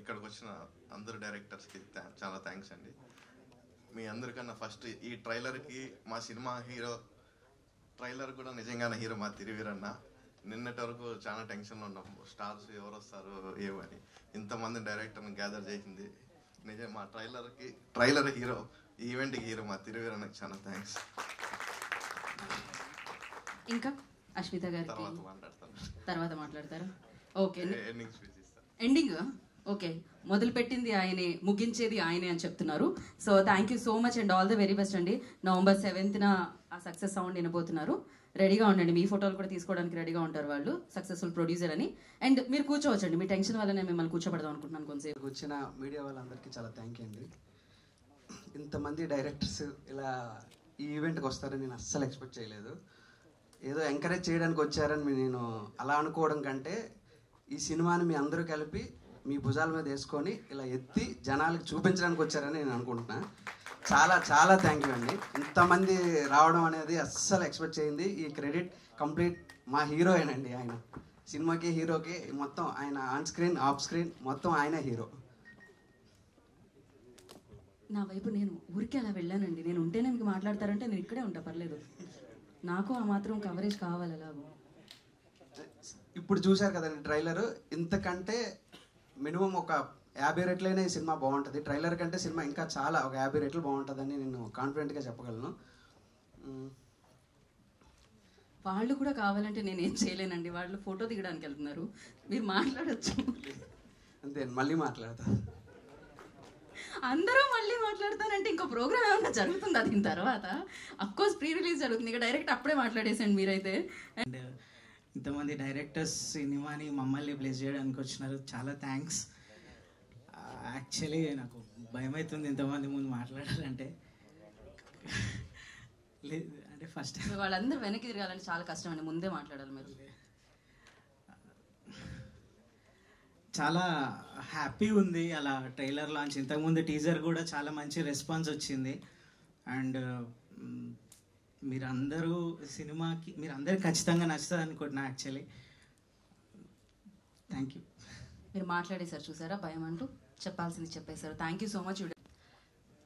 ఇక్కడికి వచ్చిన అందరు డైరెక్టర్స్కి చాలా థ్యాంక్స్ అండి. మీ అందరికన్నా ఫస్ట్ ఈ ట్రైలర్కి మా సినిమా హీరో ట్రైలర్ కూడా నిజంగానే హీరో మా తిరువీరన్న. నిన్నటి వరకు చాలా టెన్షన్లో ఉన్నాం, స్టార్స్ ఎవరు వస్తారు ఏమని. ఇంతమంది డైరెక్టర్ని గ్యాదర్ చేసింది నిజం. మా ట్రైలర్ హీరో, ఈ ఈవెంట్కి హీరో మా తిరువీరన్నకి చాలా థ్యాంక్స్. ఇంకా అశ్విత గారు తర్వాత మాట్లాడతారు. Okay, ending okay. మొదలు పెట్టింది ఆయనే, ముగించేది ఆయనే అని చెప్తున్నారు. So thank you so much and all the very best అండి. November 7th ఆ సక్సెస్ సౌండ్ వినబోతున్నారు. రెడీగా ఉండండి, మీ ఫోటోలు కూడా తీసుకోవడానికి రెడీగా ఉంటారు వాళ్ళు, సక్సెస్ఫుల్ ప్రొడ్యూసర్ అని. అండ్ మీరు కూర్చోవచ్చండి, మీ టెన్షన్ వల్ల నేను మిమ్మల్ని కూర్చోబెడదాం అనుకుంటున్నాను కొంచెంసేపు. వచ్చిన మీడియా వాళ్ళందరికీ చాలా థ్యాంక్ యూ అండి. ఇంతమంది డైరెక్టర్స్ ఇలా ఈ ఈవెంట్కి వస్తారని నేను అస్సలు ఎక్స్పెక్ట్ చేయలేదు. ఏదో ఎంకరేజ్ చేయడానికి వచ్చారని నేను అలా అనుకోవడం కంటే, ఈ సినిమాని మీ అందరూ కలిపి మీ భుజాల మీద వేసుకొని ఇలా ఎత్తి జనాలకు చూపించడానికి వచ్చారని నేను అనుకుంటున్నా. చాలా చాలా థ్యాంక్ యూ అండి. ఇంతమంది రావడం అనేది అస్సలు ఎక్స్పెక్ట్ చేయింది. ఈ క్రెడిట్ కంప్లీట్ మా హీరోయేనండి. ఆయన సినిమాకి హీరోకి మొత్తం ఆయన ఆన్ స్క్రీన్ ఆఫ్ స్క్రీన్ మొత్తం ఆయనే హీరో. నా వైపు నేను ఊరికే అలా వెళ్ళానండి. నేను ఉంటేనే మీకు మాట్లాడతారంటే నేను ఇక్కడే ఉంటా, పర్లేదు. నాకు ఆ మాత్రం కవరేజ్ కావాలి. అలాగో ఇప్పుడు చూశారు కదండి ట్రైలర్, ఇంతకంటే మినిమం ఒక 50 రెట్లైనా ఈ సినిమా బాగుంటుంది. ట్రైలర్ కంటే సినిమా ఇంకా చాలా ఒక 50 రెట్లు బాగుంటుందని నేను కాన్ఫిడెంట్గా చెప్పగలను. వాళ్ళు కూడా కావాలంటే నేనేం చేయలేనండి, వాళ్ళు ఫోటో దిగడానికి వెళ్తున్నారు, మీరు మాట్లాడచ్చు అంతే. మళ్ళీ మాట్లాడతా, అందరూ మళ్ళీ మాట్లాడతానంటే ఇంకో ప్రోగ్రామ్ ఏమన్నా జరుగుతుందా దీని తర్వాత? అఫ్కోర్స్ ప్రీ రిలీజ్ జరుగుతుంది, ఇక డైరెక్ట్ అప్పుడే మాట్లాడేసండి మీరైతే. అండ్ ఇంతమంది డైరెక్టర్స్ సినిమాని మమ్మల్ని ప్లేస్ చేయడానికి వచ్చినారు, చాలా థ్యాంక్స్. యాక్చువల్లీ నాకు భయం అవుతుంది ఇంతమంది ముందు మాట్లాడాలంటే. లేదు అంటే ఫస్ట్ వాళ్ళందరూ వెనక్కి తిరగాలంటే చాలా కష్టం అండి, ముందే మాట్లాడాలి మీరు. చాలా హ్యాపీ ఉంది అలా ట్రైలర్ లాంచ్. ఇంతకుముందు టీజర్ కూడా చాలా మంచి రెస్పాన్స్ వచ్చింది. అండ్ మీరందరూ ఖచ్చితంగా నచ్చుతుంది అనుకుంటున్నా. Actually thank you. మీరు మాట్లాడేశారు చూసారా, భయం అంటూ చెప్పాల్సింది చెప్పేశారు. Thank you so much.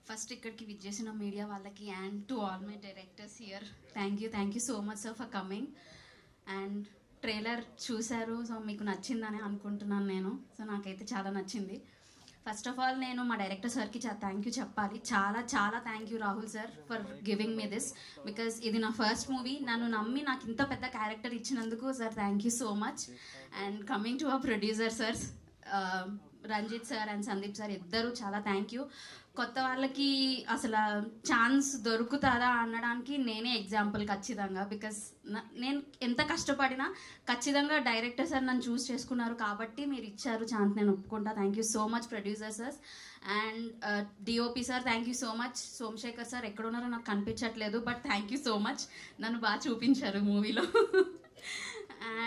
First ఇక్కడికి విచ్చేసిన మీడియా వాళ్ళకి and to all my directors here thank you so much sir for coming. And trailer చూశారు, సో మీకు నచ్చిందని అనుకుంటున్నాను నేను. సో నాకైతే చాలా నచ్చింది. ఫస్ట్ ఆఫ్ ఆల్ నేను మా డైరెక్టర్ సార్కి థ్యాంక్ యూ చెప్పాలి. చాలా చాలా thank you Rahul sir for giving me this, because ఇది నా ఫస్ట్ మూవీ. నన్ను నమ్మి నాకు ఇంత పెద్ద క్యారెక్టర్ ఇచ్చినందుకు sir thank you so much. And coming to our producer sirs, Ranjith sir and Sandeep sir, ఇద్దరు చాలా థ్యాంక్ యూ. కొత్త వాళ్ళకి అసలు ఛాన్స్ దొరుకుతుందా అనడానికి నేనే ఎగ్జాంపుల్ ఖచ్చితంగా. బికాస్ నేను ఎంత కష్టపడినా ఖచ్చితంగా డైరెక్టర్ సార్ నన్ను చూస్ చేసుకున్నారు కాబట్టి మీరు ఇచ్చారు ఛాన్స్, నేను ఒప్పుకుంటా. Thank you so much producer sirs. And DOP sir thank you so much. Somashekar sir ఎక్కడున్నారో నాకు కనిపించట్లేదు, but thank you so much, నన్ను బాగా చూపించారు మూవీలో.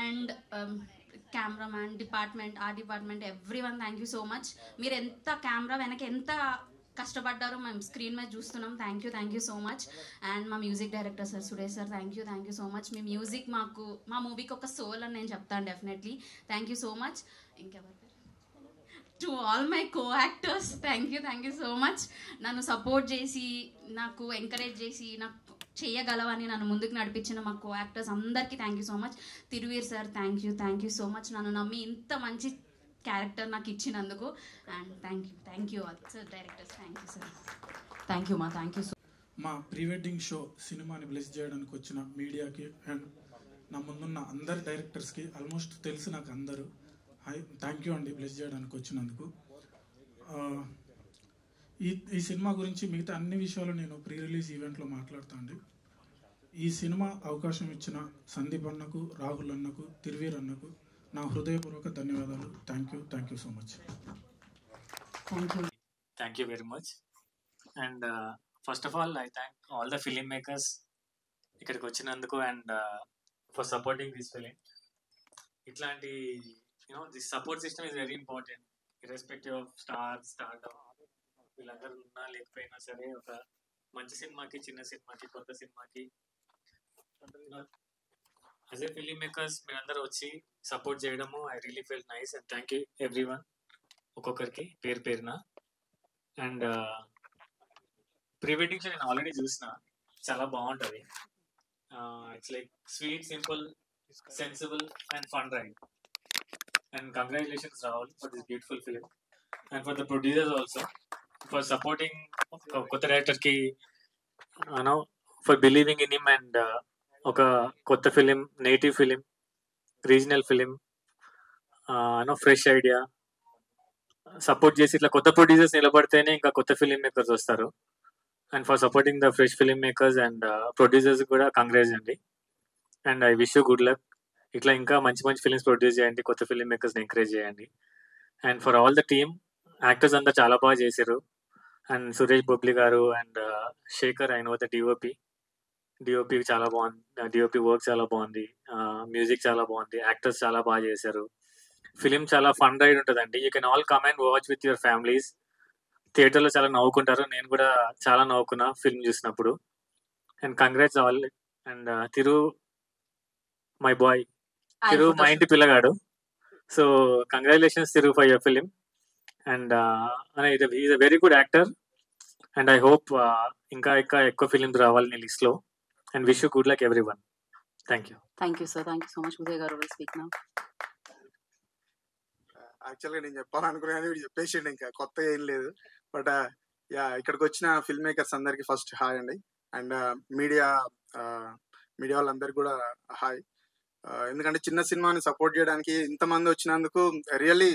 And cameraman department, art department, everyone thank you so much. మీరు ఎంత కెమెరా వెనక ఎంత కష్టపడ్డారు మేము స్క్రీన్ మీద చూస్తున్నాం. Thank you so much. And మా music director sir Suresh sir thank you so much. మీ మ్యూజిక్ మాకు మా మూవీకి ఒక సోల్ అని నేను చెప్తాను definitely. Thank you so much. ఇంకెవరు? To all my co actors thank you so much. నన్ను సపోర్ట్ చేసి, నాకు ఎంకరేజ్ చేసి, నాకు చేయగలవని నన్ను ముందుకు నడిపించిన మా కో యాక్టర్స్ అందరికీ thank you so much. Thiruveer sir thank you so much, నన్ను నమ్మి ఇంత మంచి క్యారెక్టర్ నాకు ఇచ్చినందుకు. And thank you all sir directors. Thank you sir. Thank you మా, థ్యాంక్ యూ సో. మా ప్రీ వెడ్డింగ్ షో సినిమాని బ్లెస్ చేయడానికి వచ్చిన మీడియాకి అండ్ నా ముందున్న అందరి డైరెక్టర్స్కి, ఆల్మోస్ట్ తెలుసు నాకు అందరూ, థ్యాంక్ యూ అండి బ్లెస్ చేయడానికి వచ్చినందుకు. ఈ సినిమా గురించి మిగతా అన్ని విషయాలు నేను ప్రీ రిలీజ్ ఈవెంట్లో మాట్లాడుతా అండి. ఈ సినిమా అవకాశం ఇచ్చిన సందీప్ అన్నకు, రాహుల్ అన్నకు, తిరువీర్ అన్నకు నా హృదయపూర్వక ధన్యవాదాలు. Thank you so much. Thank you very much. And first of all I thank all the film makers ఇక్కడికి వచ్చినందుకు and for supporting this film. ఇట్లాంటి this support system is very important irrespective of stardom. వీళ్ళందరూ ఉన్నా లేకపోయినా సరే ఒక మంచి సినిమాకి, చిన్న సినిమాకి, కొత్త సినిమాకి యాజ్ ఏ ఫిలిం మేకర్స్ మీరందరూ వచ్చి సపోర్ట్ చేయడము I really feel nice and thank you every one, ఒక్కొక్కరికి పేరు పేరున. అండ్ ప్రీ వెడ్డింగ్ షో నేను ఆల్రెడీ చూసిన, చాలా బాగుంటుంది. It's like sweet, simple, sensible and fun ride. And congratulations Rahul for this beautiful film and for the producers also for supporting కొత్త డైరెక్టర్కి, for believing in him. And ఒక కొత్త film, native film, regional film, fresh idea support చేసి ఇట్లా కొత్త producers నిలబడితేనే ఇంకా కొత్త ఫిలిం మేకర్స్ వస్తారు. And for supporting the fresh film makers and producers కూడా కంగ్రాట్స్ అండి. And I wish you good luck. ఇట్లా ఇంకా మంచి మంచి ఫిలిమ్స్ ప్రొడ్యూస్ చేయండి, కొత్త ఫిలిం మేకర్స్ని ఎంకరేజ్ చేయండి. And for all the team, actors అంతా చాలా బాగా చేశారు. అండ్ సురేష్ బొబ్లీ గారు అండ్ శేఖర్, ఆయన ద డిఓపి చాలా బాగుంది, డిఓపి వర్క్ చాలా బాగుంది, మ్యూజిక్ చాలా బాగుంది, యాక్టర్స్ చాలా బాగా చేశారు. ఫిలిం చాలా ఫన్ రైడ్ ఉంటుందండి. You can all come and watch with your families. థియేటర్లో చాలా నవ్వుకుంటారు, నేను కూడా చాలా నవ్వుకున్నా ఫిల్మ్ చూసినప్పుడు. And congrats all. And Thiru my boy, Thiru మా ఇంటి పిల్లగాడు. So congratulations Thiru for your film. And is a very good actor. And I hope ఇంకా ఎక్కువ ఫిలిమ్స్ రావాలి నీ లిస్ట్లో. And wish you good luck everyone. Thank you. Thank you sir, thank you so much. Uday garu will speak now. యాక్చువల్గా నేను చెప్పాలనుకున్నాను, వీడు చెప్పేసిండు, ఇంకా కొత్త ఏం లేదు. బట్ ఇక్కడికి వచ్చిన ఫిల్మ్ మేకర్స్ అందరికి ఫస్ట్ హాయ్ అండి. అండ్ మీడియా వాళ్ళందరికీ కూడా హాయ్. ఎందుకంటే చిన్న సినిమాని సపోర్ట్ చేయడానికి ఇంతమంది వచ్చినందుకు రియల్లీ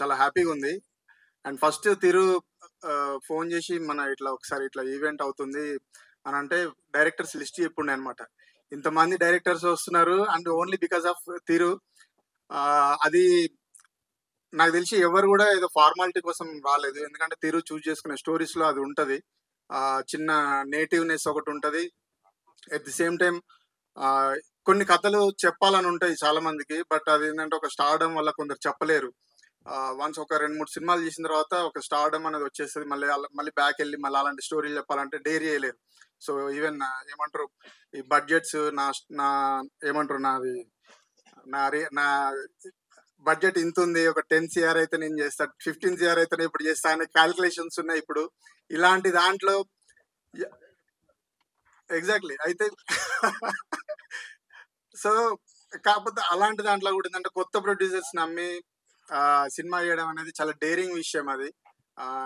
చాలా హ్యాపీగా ఉంది. అండ్ ఫస్ట్ తిరు ఫోన్ చేసి మన ఇట్లా ఒకసారి ఇట్లా ఈవెంట్ అవుతుంది అని అంటే డైరెక్టర్స్ లిస్ట్ చెప్పుండే అనమాట. ఇంతమంది డైరెక్టర్స్ వస్తున్నారు అండ్ ఓన్లీ బికాస్ ఆఫ్ తిరు. అది నాకు తెలిసి ఎవరు కూడా ఏదో ఫార్మాలిటీ కోసం రాలేదు. ఎందుకంటే తిరు చూస్ చేసుకునే స్టోరీస్ లో అది ఉంటది, చిన్న నేటివ్నెస్ ఒకటి ఉంటది. ఎట్ ది సేమ్ టైం కొన్ని కథలు చెప్పాలని ఉంటాయి చాలా మందికి, బట్ అది ఏంటంటే ఒక స్టార్డమ్ వల్ల కొందరు చెప్పలేరు. వన్స్ ఒక 2-3 సినిమాలు చేసిన తర్వాత ఒక స్టార్డమ్ అనేది వచ్చేస్తుంది, మళ్ళీ బ్యాక్ వెళ్ళి మళ్ళీ అలాంటి స్టోరీలు చెప్పాలంటే డేర్ చేయలేరు. సో ఈవెన్ ఏమంటారు ఈ బడ్జెట్స్ నా ఏమంటారు నా బడ్జెట్ ఇంత ఉంది, ఒక 10 CR అయితే నేను చేస్తా, 15 CR అయితే ఇప్పుడు చేస్తా అనే క్యాలిక్యులేషన్స్ ఉన్నాయి ఇప్పుడు. ఇలాంటి దాంట్లో ఎగ్జాక్ట్లీ అయితే సో కాకపోతే అలాంటి దాంట్లో కూడా ఏంటంటే కొత్త ప్రొడ్యూసర్స్ నమ్మి సినిమా చేయడం అనేది చాలా డేరింగ్ విషయం అది.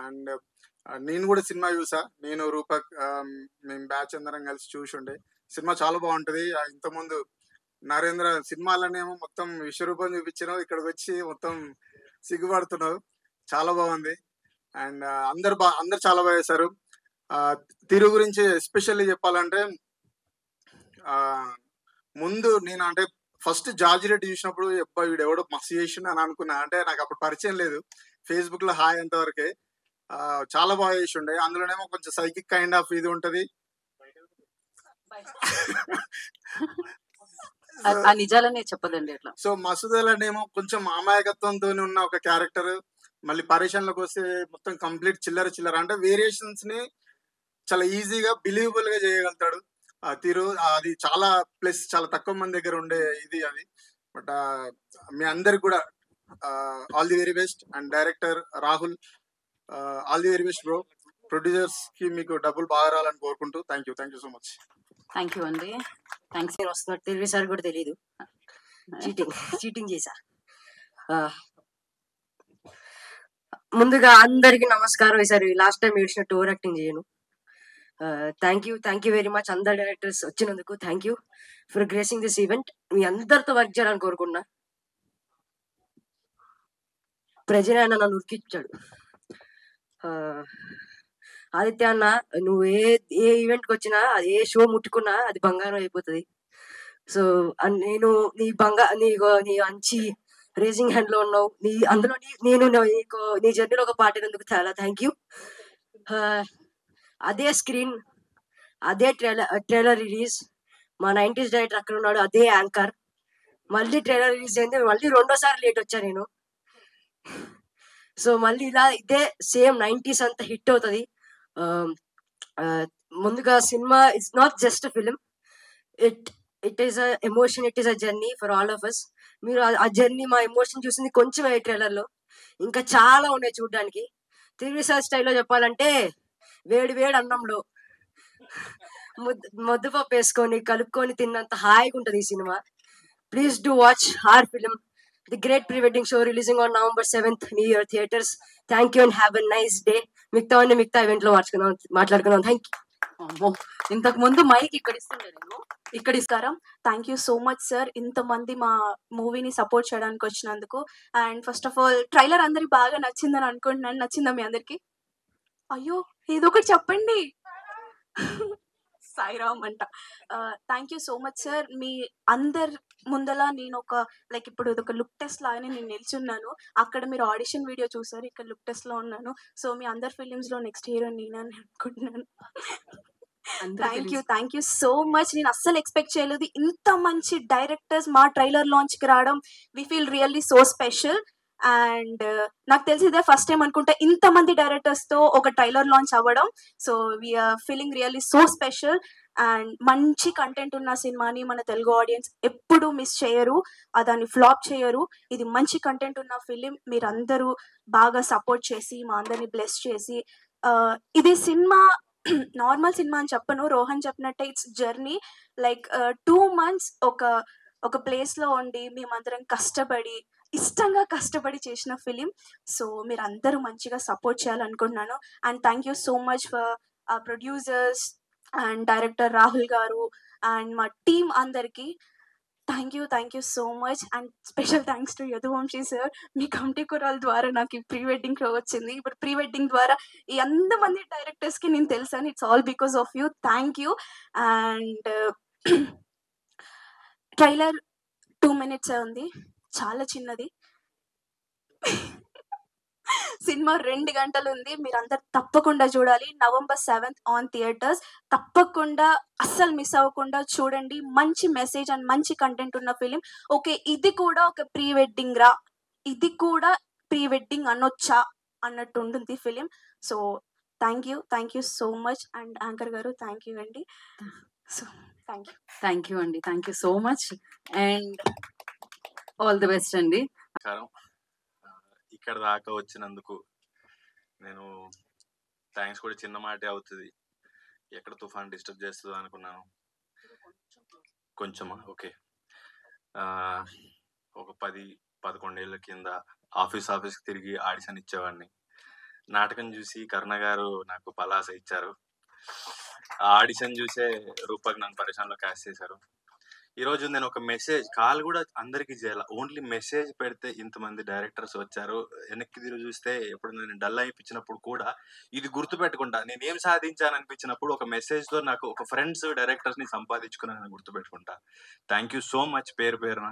అండ్ నేను కూడా సినిమా చూసా, నేను రూపక్ మేము బ్యాచ్ అందరం కలిసి చూసుండే. సినిమా చాలా బాగుంటది. ఇంతకుముందు నరేంద్ర సినిమాలనేమో మొత్తం విశ్వరూపం చూపించినావు, ఇక్కడికి వచ్చి మొత్తం సిగ్గుపడుతున్నావు, చాలా బాగుంది. అండ్ అందరు చాలా బాగా చేశారు. తిరు గురించి ఎస్పెషల్లీ చెప్పాలంటే ముందు నేను అంటే ఫస్ట్ జార్జి రెడ్డి చూసినప్పుడు వీడు ఎవడో మస్తు చేసిండు అని అనుకున్నా. అంటే నాకు అప్పుడు పరిచయం లేదు, ఫేస్బుక్ లో హాయ్ అంతవరకే. చాలా బాగా చేసి ఉండే. అందులోనేమో కొంచెం సైకిక్ కైండ్ ఆఫ్ ఇది ఉంటది. నిజాలనే చెప్పదండి అట్లా. సో మసూదలనేమో కొంచెం అమాయకత్వంతో ఉన్న ఒక క్యారెక్టర్, మళ్ళీ పరేషన్లకు వస్తే మొత్తం కంప్లీట్ చిల్లర అంటే వేరియేషన్స్ ని చాలా ఈజీగా బిలీవబుల్ గా చేయగలుగుతాడు తిరు. అది చాలా ప్లస్ చాలా తక్కువ మంది దగ్గర ఉండే ఇది అది. బట్ మీ అందరికి కూడా all the very best. And director Rahul, all the very best bro. Producers కి మీకు డబ్బులు బాగా రావాలని కోరుకుంటూ thank you so much. Thank you అండి. థ్యాంక్స్. వస్తున్నట్టు తెలివి సార్ కూడా తెలియదు, చీటింగ్ చేశా. ముందుగా అందరికి నమస్కారం. ఈసారి లాస్ట్ టైం ఏడ్చినట్టు ఓవర్ యాక్టింగ్ చేయను. థ్యాంక్ యూ వెరీ మచ్ అందరు డైరెక్టర్స్ వచ్చినందుకు. Thank you for gracing this event. మీ అందరితో వర్క్ చేయాలని కోరుకున్నా. ప్రజనే అన్న నన్ను ఉరికిచ్చాడు. ఆదిత్య అన్న, నువ్వు ఏ ఈవెంట్కి వచ్చినా, ఏ షో ముట్టుకున్నా అది బంగారం అయిపోతుంది. సో నేను నీ మంచి రేజింగ్ హ్యాండ్ లో ఉన్నావు. అందులో నేను నీ జర్నీలో ఒక పార్ట్ అయినందుకు చాలా థ్యాంక్ యూ. అదే స్క్రీన్, అదే ట్రైలర్ రిలీజ్, మా 90s డైరెక్టర్ అక్కడ ఉన్నాడు, అదే యాంకర్. మళ్ళీ ట్రైలర్ రిలీజ్ అయింది, మళ్ళీ 2వ సారి లేట్ వచ్చా నేను. సో మళ్ళీ ఇలా ఇదే సేమ్ 90s అంతా హిట్ అవుతుంది. ముందుగా సినిమా it's not just film, it is a emotion, it is a journey for all of us. మీరు ఆ జర్నీ, మా ఎమోషన్ చూసింది కొంచెం ట్రైలర్లో, ఇంకా చాలా ఉన్నాయి చూడడానికి. తిరువిసార్ స్టైల్లో చెప్పాలంటే వేడి వేడి అన్నంలో ముద్దపప్పు వేసుకొని కలుపుకొని తిన్నంత హాయిగా ఉంటుంది ఈ cinema. Please do watch our film, The Great Pre-Wedding Show, releasing on November 7th, New Year theaters. Thank you and have a nice day. మిగతా ఈవెంట్లో మాట్లాడుకున్నాం. Thank you. అమ్మో, ఇంతకు ముందు మైక్ ఇక్కడ ఇస్తుండే, నేను ఇక్కడ ఇస్తారం. Thank you so much sir, ఇంతమంది మా మూవీని సపోర్ట్ చేయడానికి వచ్చినందుకు. And first of all trailer అందరికి బాగా నచ్చిందని అనుకుంటున్నాను. నచ్చిందా మీ అందరికి? అయ్యో, ఏదో ఒకటి చెప్పండి. సాయిరామ్ అంట. Thank you so much sir. మీ అందరి ముందల నేను లైక్ ఇప్పుడు ఒక లుక్ టెస్ట్ లాగానే నేను నిల్చున్నాను. అక్కడ మీరు ఆడిషన్ వీడియో చూసారు, ఇక్కడ లుక్ టెస్ట్ లో ఉన్నాను. సో మీ అందరి ఫిలిమ్స్ లో నెక్స్ట్ హీరో నేనని అనుకుంటున్నాను. Thank you so much. నేను అస్సలు ఎక్స్పెక్ట్ చేయలేదు ఇంత మంచి డైరెక్టర్స్ మా ట్రైలర్ లాంచ్ కి రావడం. We feel really so special. And నాకు తెలిసి ఇదే ఫస్ట్ టైం అనుకుంటా ఇంతమంది డైరెక్టర్స్ తో ఒక ట్రైలర్ లాంచ్ అవ్వడం. So we are feeling really so special. And మంచి కంటెంట్ ఉన్న సినిమాని మన తెలుగు ఆడియన్స్ ఎప్పుడు మిస్ చేయరు, దాన్ని ఫ్లాప్ చేయరు. ఇది మంచి కంటెంట్ ఉన్న ఫిలిం. మీరందరూ బాగా సపోర్ట్ చేసి మా అందరిని బ్లెస్ చేసి, ఇది సినిమా నార్మల్ సినిమా అని చెప్పను, రోహన్ చెప్పినట్టే ఇట్స్ జర్నీ. లైక్ 2 months ఒక ప్లేస్ లో ఉండి మేమందరం ఇష్టంగా కష్టపడి చేసిన ఫిలిం. సో మీరు అందరూ మంచిగా సపోర్ట్ చేయాలనుకుంటున్నాను. And thank you so much for producers and director Rahul garu and మా టీమ్ అందరికి thank you so much. And special thanks to Yaduvamshi sir. మీ కమిటీ కురాల ద్వారా నాకు ఈ ప్రీ వెడ్డింగ్ షో వచ్చింది. ఇప్పుడు ప్రీ వెడ్డింగ్ ద్వారా ఈ ఎంతమంది డైరెక్టర్స్ కి నేను తెలుసాను. It's all because of you. Thank you. And trailer 2 minutes ఉంది, చాలా చిన్నది. సినిమా 2 గంటలు ఉంది. మీరందరు తప్పకుండా చూడాలి. November 7th on theatres. తప్పకుండా అస్సలు మిస్ అవ్వకుండా చూడండి. మంచి మెసేజ్ అండ్ మంచి కంటెంట్ ఉన్న ఫిలిం. ఓకే, ఇది కూడా ఒక ప్రీ వెడ్డింగ్ రా, ఇది కూడా ప్రీ వెడ్డింగ్ అనొచ్చా అన్నట్టు ఉంటుంది film. So thank you so much. And anchor గారు థ్యాంక్ యూ అండి. సో థ్యాంక్ యూ అండి, thank you so much. And all the best అండి. ఇక్కడ దాకా వచ్చినందుకు నేను థ్యాంక్స్ కూడా చిన్న మాటే అవుతుంది. ఎక్కడ తుఫాన్ డిస్టర్బ్ చేస్తుందో అనుకున్నాను. కొంచెమా? ఓకే. ఒక 10-11 ఏళ్ళ కింద ఆఫీస్కి తిరిగి ఆడిషన్ ఇచ్చేవాడిని. నాటకం చూసి కరుణ గారు నాకు పలాస ఇచ్చారు. ఆ ఆడిషన్ చూసే రూపక్ నన్ను పరిశ్రమలో క్యాస్ట్ చేశారు. ఈరోజు నేను ఒక మెసేజ్ కాల్ కూడా అందరికీ చేయాలి. ఓన్లీ మెసేజ్ పెడితే ఇంతమంది డైరెక్టర్స్ వచ్చారు. వెనక్కి తిరిగి చూస్తే ఎప్పుడు నేను డల్ అయిపించినప్పుడు కూడా ఇది గుర్తుపెట్టుకుంటా. నేను ఏం సాధించాను అనిపించినప్పుడు ఒక మెసేజ్తో నాకు ఒక ఫ్రెండ్స్ డైరెక్టర్స్ని సంపాదించుకుని గుర్తుపెట్టుకుంటా. థ్యాంక్ యూ సో మచ్ పేరున.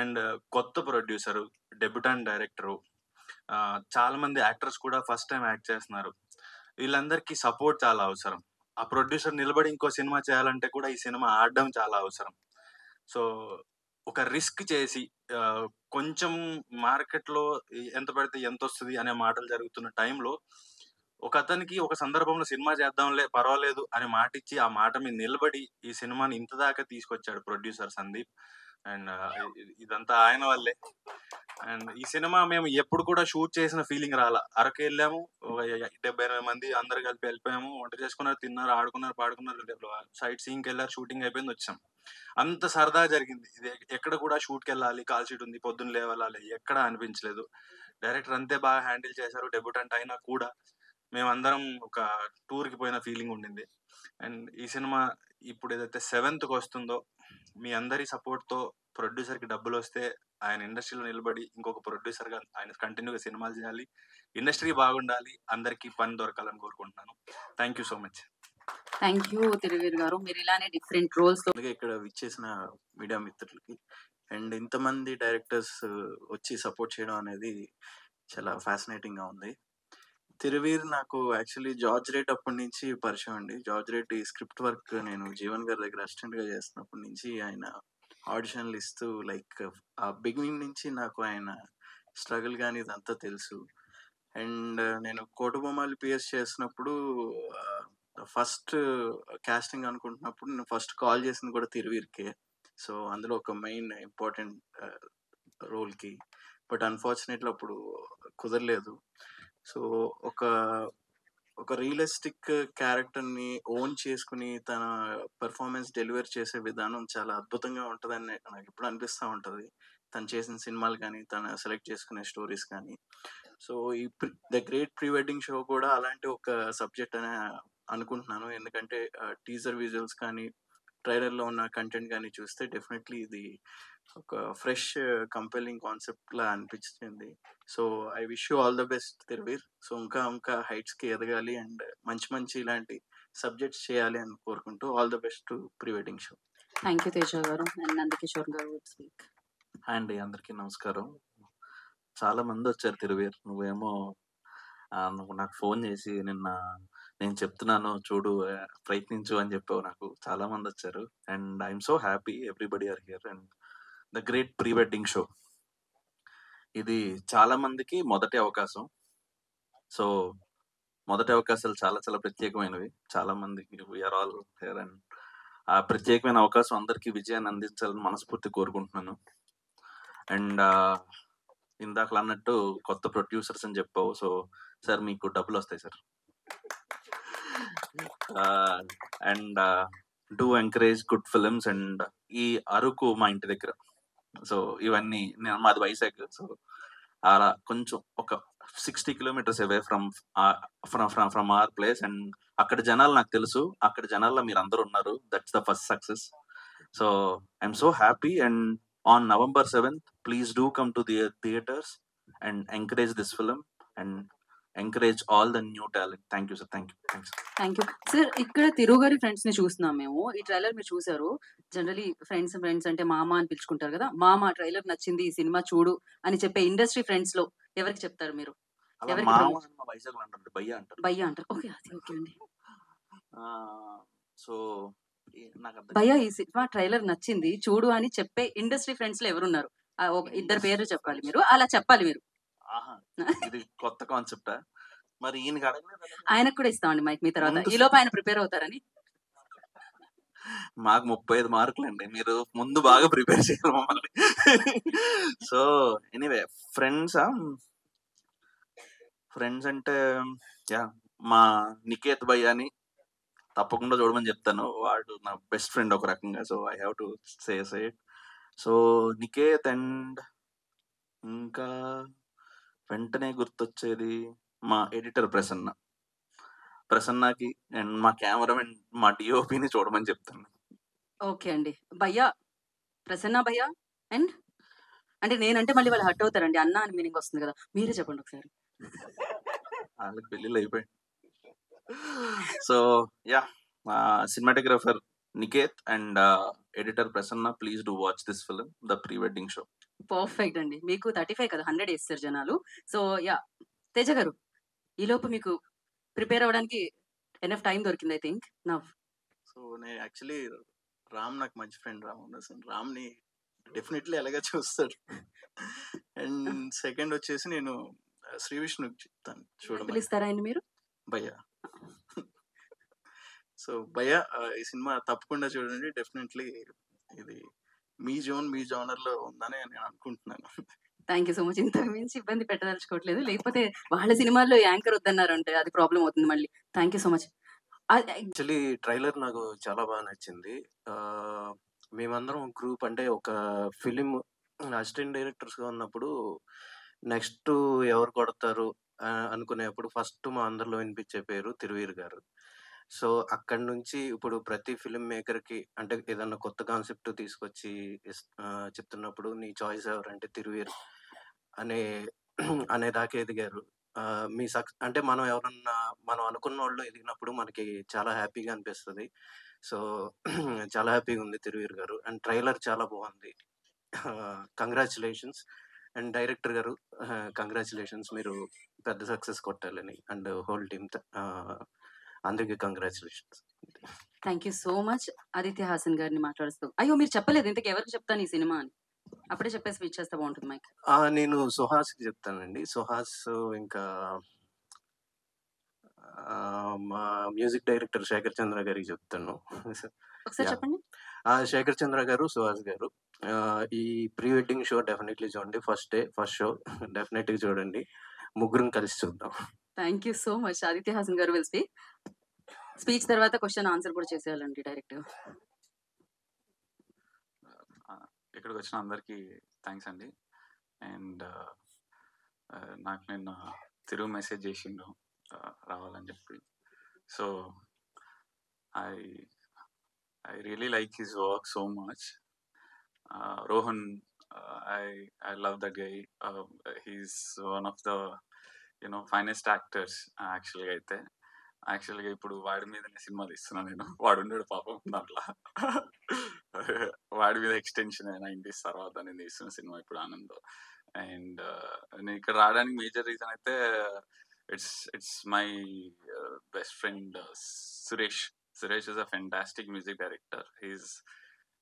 అండ్ కొత్త ప్రొడ్యూసరు, డెబ్యూటెంట్ డైరెక్టరు, చాలా మంది యాక్టర్స్ కూడా ఫస్ట్ టైం యాక్ట్ చేస్తున్నారు. వీళ్ళందరికీ సపోర్ట్ చాలా అవసరం. ఆ ప్రొడ్యూసర్ నిలబడి ఇంకో సినిమా చేయాలంటే కూడా ఈ సినిమా ఆడడం చాలా అవసరం. సో ఒక రిస్క్ చేసి కొంచెం మార్కెట్లో ఎంత పెడితే ఎంత వస్తుంది అనే మాటలు జరుగుతున్న టైంలో ఒక అతనికి ఒక సందర్భంలో సినిమా చేద్దాంలే పర్వాలేదు అనే మాట ఇచ్చి ఆ మాట మీద నిలబడి ఈ సినిమాని ఇంత దాకా తీసుకొచ్చాడు ప్రొడ్యూసర్ సందీప్. అండ్ ఇదంతా ఆయన వల్లే. అండ్ ఈ సినిమా మేము ఎప్పుడు కూడా షూట్ చేసిన ఫీలింగ్ రాలా. అరకు వెళ్ళాము, 70-80 మంది అందరు కలిపి వెళ్ళిపోయాము. వంట చేసుకున్నారు, తిన్నారు, ఆడుకున్నారు, పాడుకున్నారు, సైట్ సీన్కి వెళ్ళారు, షూటింగ్ అయిపోయింది, వచ్చాం. అంత సరదా జరిగింది. ఇది ఎక్కడ కూడా షూట్కి వెళ్ళాలి, కాల్ షీట్ ఉంది, పొద్దున్న లేవాలి, ఎక్కడ అనిపించలేదు. డైరెక్టర్ అంతే బాగా హ్యాండిల్ చేశారు. డెబ్యూటెంట్ అయినా కూడా మేమందరం ఒక టూర్కి పోయిన ఫీలింగ్ ఉండింది. అండ్ ఈ సినిమా ఇప్పుడు ఏదైతే 7th వస్తుందో మీ అందరి సపోర్ట్తో ప్రొడ్యూసర్కి డబ్బులు వస్తే ఆయన ఇండస్ట్రీలో నిలబడి ఇంకొక ప్రొడ్యూసర్గా ఆయన కంటిన్యూగా సినిమాలు చేయాలి, ఇండస్ట్రీ బాగుండాలి, అందరికీ పని దొరకాలని కోరుకుంటున్నాను. Thank you so much. Thank you Thiruveer గారు. మీరు ఇలానే డిఫరెంట్ రోల్స్ ఇక్కడ విచ్చేసిన మీడియా మిత్రులకి అండ్ ఇంతమంది డైరెక్టర్స్ వచ్చి సపోర్ట్ చేయడం అనేది చాలా ఫ్యాసినేటింగ్గా ఉంది. తిరువీర్ నాకు యాక్చువల్లీ జార్జ్ రేట్ అప్పటి నుంచి పరిచయం అండి. జార్జ్ రేట్ ఈ స్క్రిప్ట్ వర్క్ నేను జీవన్ గారి దగ్గర అసిస్టెంట్గా చేస్తున్నప్పటి నుంచి ఆయన ఆడిషన్లు ఇస్తూ లైక్ ఆ బిగినింగ్ నుంచి నాకు ఆయన స్ట్రగుల్ కానీ ఇదంతా తెలుసు. అండ్ నేను కోటబొమ్మాలి పిఎస్ చేసినప్పుడు ఫస్ట్ కాస్టింగ్ అనుకుంటున్నప్పుడు నేను ఫస్ట్ కాల్ చేసింది కూడా తిరువీర్కే. సో అందులో ఒక మెయిన్ ఇంపార్టెంట్ రోల్కి. బట్ అన్ఫార్చునేట్లీ అప్పుడు కుదరలేదు. సో ఒక ఒక రియలిస్టిక్ క్యారెక్టర్ని ఓన్ చేసుకుని తన పెర్ఫార్మెన్స్ డెలివర్ చేసే విధానం చాలా అద్భుతంగా ఉంటుందని నాకు ఎప్పుడు అనిపిస్తూ ఉంటుంది, తను చేసిన సినిమాలు కానీ తను సెలెక్ట్ చేసుకునే స్టోరీస్ కానీ. సో ఈ the great pre wedding show కూడా అలాంటి ఒక సబ్జెక్ట్ అని అనుకుంటున్నాను. ఎందుకంటే టీజర్ విజువల్స్ కానీ ట్రైలర్లో ఉన్న కంటెంట్ కానీ చూస్తే డెఫినెట్లీ ఇది ఒక ఫ్రెష్ కంపెలింగ్ కాన్సెప్ట్ లా అనిపించింది. So I wish you all the best Thiruveer. So ఇంకా ఇంకా హైట్స్కి ఎదగాలి అండ్ మంచి మంచి ఇలాంటి సబ్జెక్ట్స్ చేయాలి అని కోరుకుంటూ all the best to pre wedding show. Thank you Teja గారు. అండ్ నందకిషోర్ గారు would speak. హాయ్ అండి, అందరికీ నమస్కారం. చాలా మంది వచ్చారు తిరువీర్. నువ్వేమో నువ్వు నాకు ఫోన్ చేసి నిన్న నేను చెప్తున్నాను చూడు, ప్రయత్నించు అని చెప్పావు. నాకు చాలా మంది వచ్చారు and I'm so happy everybody are here. And the great pre wedding show ఇది చాలా మందికి మొదటి అవకాశం. సో మొదటి అవకాశాలు చాలా చాలా ప్రత్యేకమైనవి. చాలా మందికి వీఆర్ ఆల్ హియర్ అండ్ ఆ ప్రత్యేకమైన అవకాశం అందరికీ విజయాన్ని అందించాలని మనస్ఫూర్తి కోరుకుంటున్నాను. అండ్ ఇందాక అన్నట్టు కొత్త ప్రొడ్యూసర్స్ అని చెప్పావు. సో సార్ మీకు డబ్బులు వస్తాయి sir. And do encourage good films. And ఈ అరకు మా ఇంటి దగ్గర, సో ఇవన్నీ మాది వైజాగ్. సో అలా కొంచెం ఒక 60 kilometers away from our place. And అక్కడ జనాలు నాకు తెలుసు, అక్కడ జనాల్లో మీరు అందరూ ఉన్నారు. That's the first success. So I'm so happy. And on November 7th, please do come to the theaters and encourage this film and encourage all the new talent. Thank you sir. Thank you. Thanks. Thank you sir. ఇక్కడ తిరుగు గారి friends ని చూస్తున్నాం మేము. ఈ trailer మీరు చూసారు. Generally friends అంటే మామ అని పిలుచుకుంటారు కదా. మామ ట్రైలర్ నచ్చింది, ఈ సినిమా చూడు అని చెప్పే ఇండస్ట్రీ ఫ్రెండ్స్ లో ఎవరికి చెప్తారు మీరు? ఎవరికి భయ్యా అంటారు? ఓకే, అది ఓకే అండి. సో భయ్యా ఈ సినిమా ట్రైలర్ నచ్చింది చూడు అని చెప్పే ఇండస్ట్రీ ఫ్రెండ్స్ లో ఎవరున్నారు? ఇద్దరు పేర్లు చెప్పాలి మీరు, అలా చెప్పాలి మీరు. ఇది కొత్త కాన్సెప్టా మరి? ఈయనకి ఆయనకు కూడా ఇస్తామండి మైక్ మీ తర్వాత. ఈ లోపు ఆయన ప్రిపేర్ అవుతారని. మాకు 35 మార్కులు అండి, మీరు ముందు బాగా ప్రిపేర్ చేయాలి మమ్మల్ని. సో ఎనీవే ఫ్రెండ్స్ అంటే యా మా నికేత్ భయ్యాని తప్పకుండా చూడమని చెప్తాను. వాడు నా బెస్ట్ ఫ్రెండ్ ఒక రకంగా. So I have to say it. So Niket and ఇంకా వెంటనే గుర్తొచ్చేది మా ఎడిటర్ ప్రసన్నకి అండ్ మా కెమెరామెన్ మా డిఓపిని చూడమని చెప్తాను. ఓకే అండి. భయ్యా, ప్రసన్న భయ్యా. అండ్ అంటే నేనంటే మళ్ళీ వాళ్ళు హర్ట్ అవుతారండి. అన్న అని మీనింగ్ వస్తుంది కదా, మీరే చెప్పండి ఒకసారి. వాళ్ళకి పెళ్ళిళ్ళు అయిపోయి. So yeah, cinematographer Niket and editor Prasanna, please do watch this film, the pre wedding show. Perfect అండి. మీకు 35 కదా, 100 వేస్తారు జనాలు. సో యా, తేజ గారు ఈలోపు మీకు ప్రిపేర్ అవ్వడానికి ఎనఫ్ టైం దొరికింది ఐ థింక్ నవ్. సో నేను యాక్చువల్లీ రామ్ నాకు మంచి ఫ్రెండ్ రామ్ని డెఫినెట్లీ అలాగే చూస్తాడు. అండ్ సెకండ్ వచ్చేసి నేను శ్రీ విష్ణుకి చెప్తాను చూడమని. పిలుస్తారా అండి మీరు? భయ్యా. సో భయ్యా ఈ సినిమా తప్పకుండా చూడండి. డెఫినెట్లీ ఇది మీ జోనర్ లో ఉందని నేను అనుకుంటున్నాను. Thank you so much. ఇంతకు మించి ఇబ్బంది పెట్టదలుచుకోవట్లేదు, లేకపోతే వాళ్ళ సినిమాల్లో యాంకర్ వద్దన్నారంటే అది ప్రాబ్లం అవుతుంది మళ్ళీ. Thank you so much. Actually trailer నాకు చాలా బాగా నచ్చింది. మేమందరం గ్రూప్ అంటే ఒక ఫిలిం అసిస్టెంట్ డైరెక్టర్స్గా ఉన్నప్పుడు నెక్స్ట్ ఎవరు కొడతారు అనుకునేప్పుడు ఫస్ట్ మా అందరిలో వినిపించే పేరు తిరువీర్ గారు. సో అక్కడి నుంచి ఇప్పుడు ప్రతి ఫిలిం మేకర్కి అంటే ఏదన్నా కొత్త కాన్సెప్ట్ తీసుకొచ్చి చెప్తున్నప్పుడు నీ చాయిస్ ఎవరంటే తిరువీర్ అనే దాకా ఎదిగారు. మీ అంటే మనం అనుకున్న వాళ్ళు ఎదిగినప్పుడు మనకి చాలా హ్యాపీగా అనిపిస్తుంది. సో చాలా హ్యాపీగా ఉంది తిరువీర్ గారు. అండ్ ట్రైలర్ చాలా బాగుంది. కంగ్రాచులేషన్స్. అండ్ డైరెక్టర్ గారు కంగ్రాచులేషన్స్, మీరు పెద్ద సక్సెస్ కొట్టాలని. అండ్ హోల్ టీమ్ అందరికీ congratulations. Thank you so much. Aditya Haasan గారిని మాట్లాడుతూ, అయ్యో మీరు చెప్పలేదు ఇంతకు ఎవరికి చెప్తాను ఈ సినిమా అని, అప్పుడే చెప్పేసి ఇచ్చేస్తే బాగుంటుంది మైక్. నేను సుహాస్కి చెప్తానండి. సుహాస్ ఇంకా మా మ్యూజిక్ డైరెక్టర్ శేఖర్ చంద్ర గారికి చెప్తాను. ఒకసారి యా చెప్పండి. శేఖర్ చంద్ర గారు, సుహాస్ గారు, ఈ ప్రీ వెడ్డింగ్ షో డెఫినెట్లీ చూడండి. ఫస్ట్ షో డెఫినెట్గా చూడండి. ముగ్గురం కలిసి చూద్దాం. Thank you so much. Aditya Haasan గారు విల్ స్పీక్. స్పీచ్ తర్వాత క్వశ్చన్ ఆన్సర్ కూడా చేసేయాలండి డైరెక్ట్గా. ఇక్కడికి వచ్చిన అందరికీ థ్యాంక్స్ అండి. అండ్ నాకు నిన్న తిరుగు మెసేజ్ చేసిండు రావాలని చెప్పి. So I really like his work so much. Rohan, I love that guy. He's one of the finest actors actually. అయితే యాక్చువల్గా ఇప్పుడు వాడి మీదనే సినిమా తీస్తున్నా నేను. వాడు ఉన్నాడు పాపం దాంట్లో. వాడి మీద ఎక్స్టెన్షన్ 90s తర్వాత నేను తీస్తున్న సినిమా ఇప్పుడు ఆనంద్. అండ్ నేను ఇక్కడ రావడానికి మేజర్ రీజన్ అయితే it's my best friend Suresh. Suresh is a fantastic music director. He's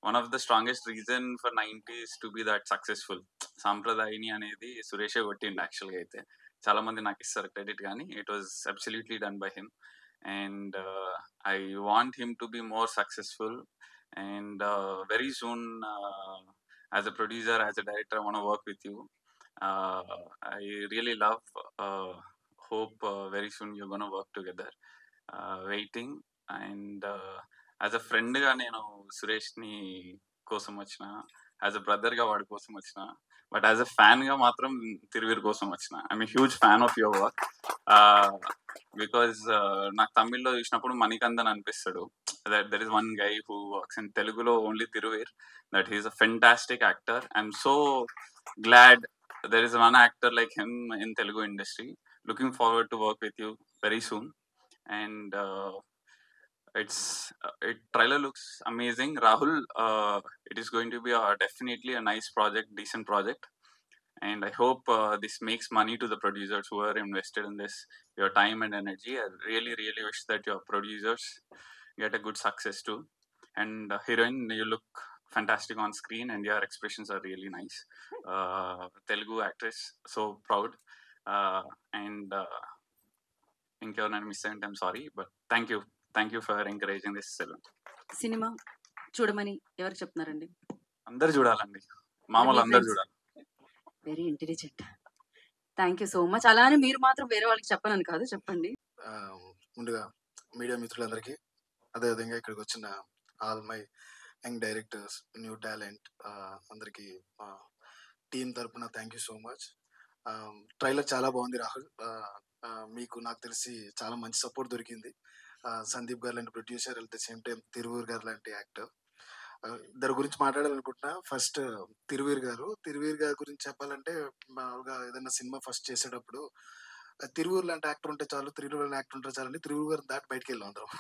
one of the strongest reason for 90s to be that successful. సాంప్రదాయని అనేది సురేషే కొట్టిండు యాక్చువల్గా. అయితే చాలా మంది నాకు ఇస్తారు క్రెడిట్, కానీ it was absolutely done by him. And I want him to be more successful. And very soon as a producer, as a director, I want to work with you. I really love, hope very soon you're gonna work together. Waiting. And as a friend గా నేను సురేష్ ని కోసం వచ్చిన, as a brother గా వాడి కోసం వచ్చిన, but as a fan గా మాత్రం తిరువీర్ కోసం వచ్చిన. I'm a huge fan of your work. Because నాకు తమిళ్లో చూసినప్పుడు మణికందన్ అనిపిస్తాడు. That is one guy who works in తెలుగులో only Thiruveer. That he's a fantastic actor. I'm so glad there is one actor like him in Telugu industry. Looking forward to work with you very soon. And trailer looks amazing, Rahul. It is going to be definitely a nice project, decent project. And I hope this makes money to the producers who are invested in this, your time and energy. I really wish that your producers get a good success too. And heroine, you look fantastic on screen and your expressions are really nice. Telugu actress, so proud. And ఇంకెవరైనా miss అయ్యంటే I'm sorry, but thank you for encouraging this film. సినిమా చూడమని ఎవరు చెప్తున్నారండి? అందరు చూడాలండి, మామూలు అందరు చూడాలి. Very intelligent. Thank you so much. అలానే మీరు మాత్రం వేరే వాళ్ళకి చెప్పనని కాదు, చెప్పండి. ముందుగా మీడియా మిత్రులందరికీ, అదేవిధంగా ఇక్కడికి వచ్చిన all my young directors, new talent అందరికీ టీం తరపున thank you so much. Trailer చాలా బాగుంది రాహుల్. మీకు నాకు తెలిసి చాలా మంచి సపోర్ట్ దొరికింది. సందీప్ గారు లాంటి producer, at the same time Thiruveer garu లాంటి యాక్టర్. ఇద్దరు గురించి మాట్లాడాలనుకుంటున్నా. ఫస్ట్ తిరువీర్ గారి గురించి చెప్పాలంటే, మామూలుగా ఏదైనా సినిమా ఫస్ట్ చేసేటప్పుడు తిరువూర్ లాంటి యాక్టర్ ఉంటే చాలు, తిరువూర్ లాంటి యాక్టర్ ఉంటే చాలని తిరువూర్ గారు దాటి బయటకు వెళ్ళాం అందరం.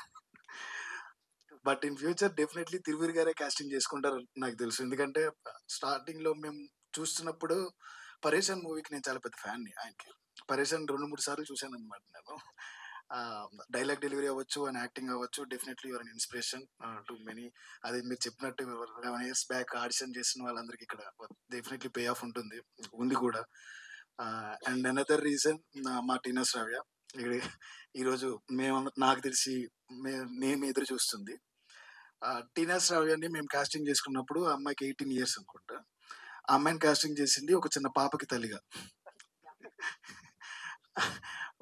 But in future definitely Thiruveer గారే కాస్టింగ్ చేసుకుంటారు నాకు తెలుసు. ఎందుకంటే స్టార్టింగ్ లో మేము చూస్తున్నప్పుడు పరేషాన్ మూవీకి నేను చాలా పెద్ద ఫ్యాన్ని. ఆయనకి పరేషాన్ 2-3 సార్లు చూశాను అనమాట నేను. డైలాగ్ డెలివరీ అవ్వచ్చు, అండ్ యాక్టింగ్ అవ్వచ్చు, definitely your an inspiration to many. అది మీరు చెప్పినట్టు 11 years బ్యాక్ ఆడిషన్ చేసిన వాళ్ళందరికీ ఇక్కడ డెఫినెట్లీ పే ఆఫ్ ఉంది కూడా. అండ్ అనదర్ రీజన్ మా టీనా శ్రావ్య ఈరోజు నాకు తెలిసి మేము ఎదురు చూస్తుంది. టీనా శ్రావ్యాన్ని మేము కాస్టింగ్ చేసుకున్నప్పుడు ఆ అమ్మాయికి 18 years అనుకుంటా. ఆ అమ్మాయిని కాస్టింగ్ చేసింది ఒక చిన్న పాపకి తల్లిగా.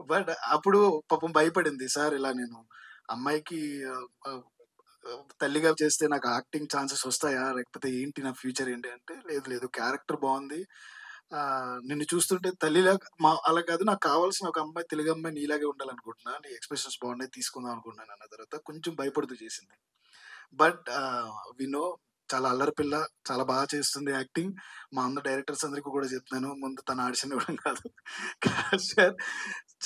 బట్ అప్పుడు పాపం భయపడింది, సార్ ఇలా నేను అమ్మాయికి తల్లిగా చేస్తే నాకు యాక్టింగ్ ఛాన్సెస్ వస్తాయా, లేకపోతే ఏంటి నా ఫ్యూచర్ ఏంటి అంటే, లేదు క్యారెక్టర్ బాగుంది, నిన్ను చూస్తుంటే తల్లిలా అలా కాదు, నాకు కావాల్సిన ఒక అమ్మాయి, తెలుగు అమ్మాయి నీలాగే ఉండాలనుకుంటున్నా, నీ ఎక్స్ప్రెషన్స్ బాగున్నాయి, తీసుకుందాం అనుకుంటున్నాను అన్న తర్వాత కొంచెం భయపడుతూ చేసింది. బట్ వినో చాలా అల్లరి పిల్ల, చాలా బాగా చేస్తుంది యాక్టింగ్. మా అందరు డైరెక్టర్స్ అందరికీ కూడా చెప్తున్నాను, ముందు తన ఆడిషన్ ఇవ్వడం కాదు,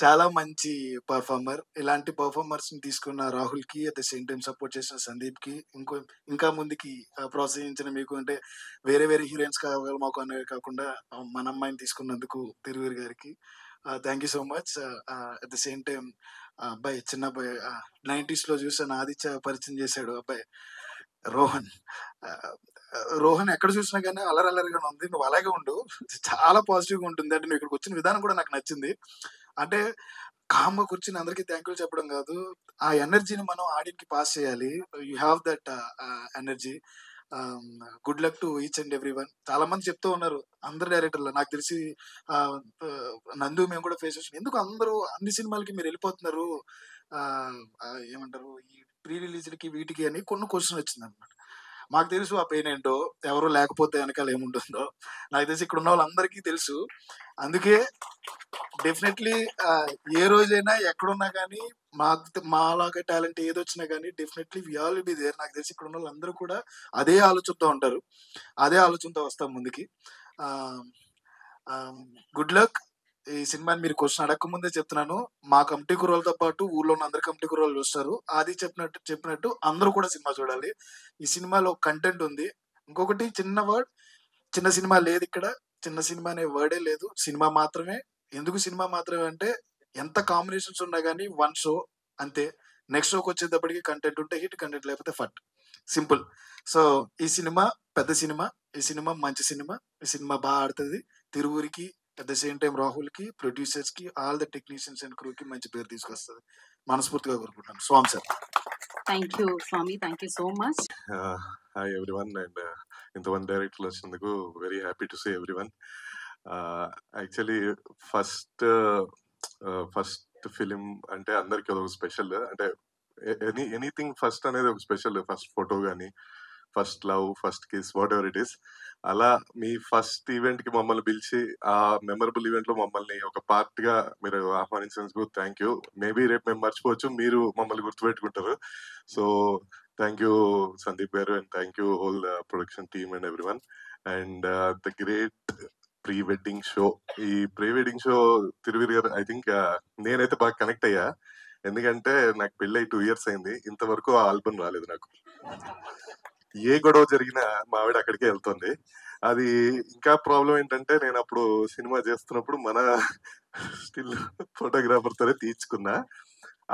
చాలా మంచి పర్ఫార్మర్. ఇలాంటి పర్ఫార్మర్స్ ని తీసుకున్న రాహుల్ కి, at the same time support చేసిన సందీప్ కి, ఇంకా ముందుకి ప్రోత్సహించిన మీకు, అంటే వేరే హీరోయిన్స్ కావాలి మాకు అనేవి కాకుండా మన అమ్మాయిని తీసుకున్నందుకు తిరువీర్ గారికి thank you so much. At the same time అబ్బాయి, చిన్న అబ్బాయి, 90s లో చూసాను, ఆదిత్య పరిచయం చేశాడు అబ్బాయి రోహన్ ఎక్కడ చూసినా కానీ అల్లరిగా ఉంది. నువ్వు అలాగే ఉండు, చాలా పాజిటివ్గా ఉంటుంది. అంటే నువ్వు ఇక్కడికి వచ్చిన విధానం కూడా నాకు నచ్చింది. అంటే కామ్గా కూర్చుని అందరికీ థ్యాంక్ యూ చెప్పడం కాదు, ఆ ఎనర్జీని మనం ఆడియన్కి పాస్ చేయాలి. You have that energy. Good luck to each and every one. చాలా మంది చెప్తూ ఉన్నారు అందరు డైరెక్టర్లు, నాకు తెలిసి నందు మేము కూడా ఫేస్ చేసాం, ఎందుకు అందరూ అన్ని సినిమాలకి మీరు వెళ్ళిపోతున్నారు, ఏమంటారు ఈ ప్రీ రిలీజ్లకి వీటికి అని కొన్ని క్వశ్చన్ వచ్చింది అనమాట. మాకు తెలుసు ఆ పెయిన్ ఏంటో, ఎవరు లేకపోతే వెనకాల ఏముంటుందో నాకు తెలిసి ఇక్కడ ఉన్న వాళ్ళందరికీ తెలుసు. అందుకే డెఫినెట్లీ ఏ రోజైనా ఎక్కడున్నా కానీ మాలాగా టాలెంట్ ఏదొచ్చినా కానీ definitely we all be there. నాకు తెలిసి ఇక్కడ ఉన్న వాళ్ళందరూ కూడా అదే ఆలోచనతో ఉంటారు, అదే ఆలోచనతో వస్తాం ముందుకి. Good luck. ఈ సినిమాని మీరు క్వశ్చన్ అడగకముందే చెప్తున్నాను, మా కమిటీ కుర్రోళ్ళతో పాటు ఊర్లో ఉన్న అందరు కమిటీ కుర్రోళ్ళు చూస్తారు. అది చెప్పినట్టు అందరూ కూడా సినిమా చూడాలి. ఈ సినిమాలో కంటెంట్ ఉంది. ఇంకొకటి చిన్న వర్డ్, చిన్న సినిమా లేదు ఇక్కడ, చిన్న సినిమా అనే వర్డే లేదు, సినిమా మాత్రమే. ఎందుకు సినిమా మాత్రమే అంటే ఎంత కాంబినేషన్స్ ఉన్నా కానీ వన్ షో అంతే. నెక్స్ట్ షోకి వచ్చేటప్పటికి కంటెంట్ ఉంటే హిట్, కంటెంట్ లేకపోతే ఫట్, సింపుల్. సో ఈ సినిమా పెద్ద సినిమా, ఈ సినిమా మంచి సినిమా, ఈ సినిమా బాగా ఆడుతుంది. తిరువురికి అట్ ద సేమ్ టైం రాహుల్కి, ప్రొడ్యూసర్స్కి, ఆల్ ద టెక్నీషియన్స్ అండ్ క్రూకి మంచి పేరు తీసుకొస్తుంది మనస్ఫూర్తిగా కోరుకుంటాను. Swami sir. Thank you Swami, thank you so much. Hi everyone, and ఇంతమంది డైరెక్టర్లు వచ్చినందుకు very happy to see everyone. Actually first film అంటే అందరికి అదొక స్పెషల్. అంటే ఎనీథింగ్ ఫస్ట్ అనేది ఒక స్పెషల్. ఫస్ట్ ఫోటో కానీ, first love, first kiss, what ever it is. అలా మీ ఫస్ట్ ఈవెంట్ కి మమ్మల్ని పిలిచి ఆ మెమరబుల్ ఈవెంట్ లో మమ్మల్ని ఒక పార్ట్ గా మీరు ఆహ్వానించినందుకు థ్యాంక్ యూ. మేబీ రేపు మేము మర్చిపోవచ్చు, మీరు మమ్మల్ని గుర్తుపెట్టుకుంటారు. సో థ్యాంక్ యూ సందీప్ గారు, and thank you whole production team and everyone. And the great pre wedding show. ఈ ప్రీ వెడ్డింగ్ షో తిరువీర్ గారు, ఐ థింక్ నేనైతే బాగా కనెక్ట్ అయ్యా. ఎందుకంటే నాకు పెళ్ళి 2 years అయింది, ఇంతవరకు ఆ ఆల్బమ్ రాలేదు నాకు. ఏ గొడవ జరిగినా మా ఆవిడ అక్కడికే వెళ్తుంది. అది ఇంకా ప్రాబ్లం ఏంటంటే, నేను అప్పుడు సినిమా చేస్తున్నప్పుడు మన స్టిల్ ఫోటోగ్రాఫర్ తోనే తీర్చుకున్నా,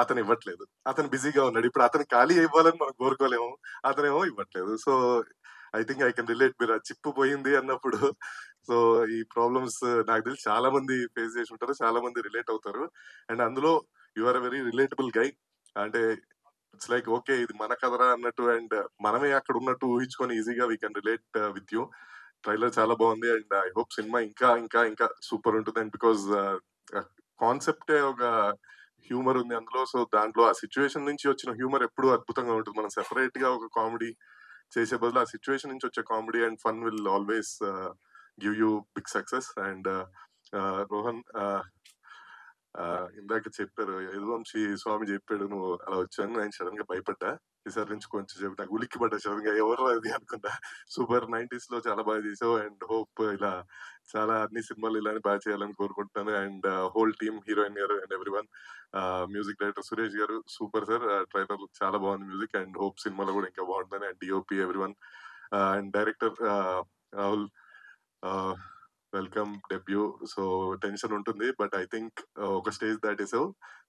అతను ఇవ్వట్లేదు. అతను బిజీగా ఉన్నాడు. ఇప్పుడు అతను ఖాళీ ఇవ్వాలని మనం కోరుకోలేము, అతనేమో ఇవ్వట్లేదు. So I think I can relate. మీరు ఆ చిప్పు పోయింది అన్నప్పుడు, సో ఈ ప్రాబ్లమ్స్ నాకు తెలిసి చాలా మంది ఫేస్ చేసి ఉంటారు, చాలా మంది రిలేట్ అవుతారు. అండ్ అందులో you are a very relatable guy. అంటే ఇట్స్ లైక్ ఓకే ఇది మన కథరా అన్నట్టు, అండ్ మనమే అక్కడ ఉన్నట్టు ఊహించుకొని ఈజీగా we can relate with you. Trailer చాలా బాగుంది, అండ్ ఐ హోప్ సినిమా ఇంకా ఇంకా ఇంకా సూపర్ ఉంటుంది. అండ్ బికాజ్ కాన్సెప్టే ఒక హ్యూమర్ ఉంది అందులో. సో దాంట్లో ఆ సిచ్యువేషన్ నుంచి వచ్చిన హ్యూమర్ ఎప్పుడు అద్భుతంగా ఉంటుంది. మనం సెపరేట్ గా ఒక కామెడీ చేసే బదులు ఆ సిచ్యువేషన్ నుంచి వచ్చే comedy and fun will always give you big success. And Rohan, ఇందాక చెప్పారు యదువంశీ స్వామి చెప్పాడు నువ్వు అలా వచ్చాను, నేను సడన్ గా భయపడ్డా. ఈసారి నుంచి కొంచెం చెప్పి నాకు ఉలిక్కి పడ్డా సడన్ గా, ఎవరు అది అనుకున్నా. సూపర్ 90s లో చాలా బాగా చేసావు, అండ్ హోప్ ఇలా చాలా అన్ని సినిమాలు ఇలానే బాగా చేయాలని కోరుకుంటున్నాను. అండ్ హోల్ టీమ్, హీరోయిన్ గారు and everyone, music director Suresh గారు సూపర్ సార్, ట్రైలర్ చాలా బాగుంది మ్యూజిక్, అండ్ హోప్ సినిమాలో కూడా ఇంకా బాగుంటుంది. And DOP everyone, and director Rahul, welcome debut. So tension ఉంటుంది, బట్ ఐ థింక్ ఒక స్టేజ్ దాటేసావు.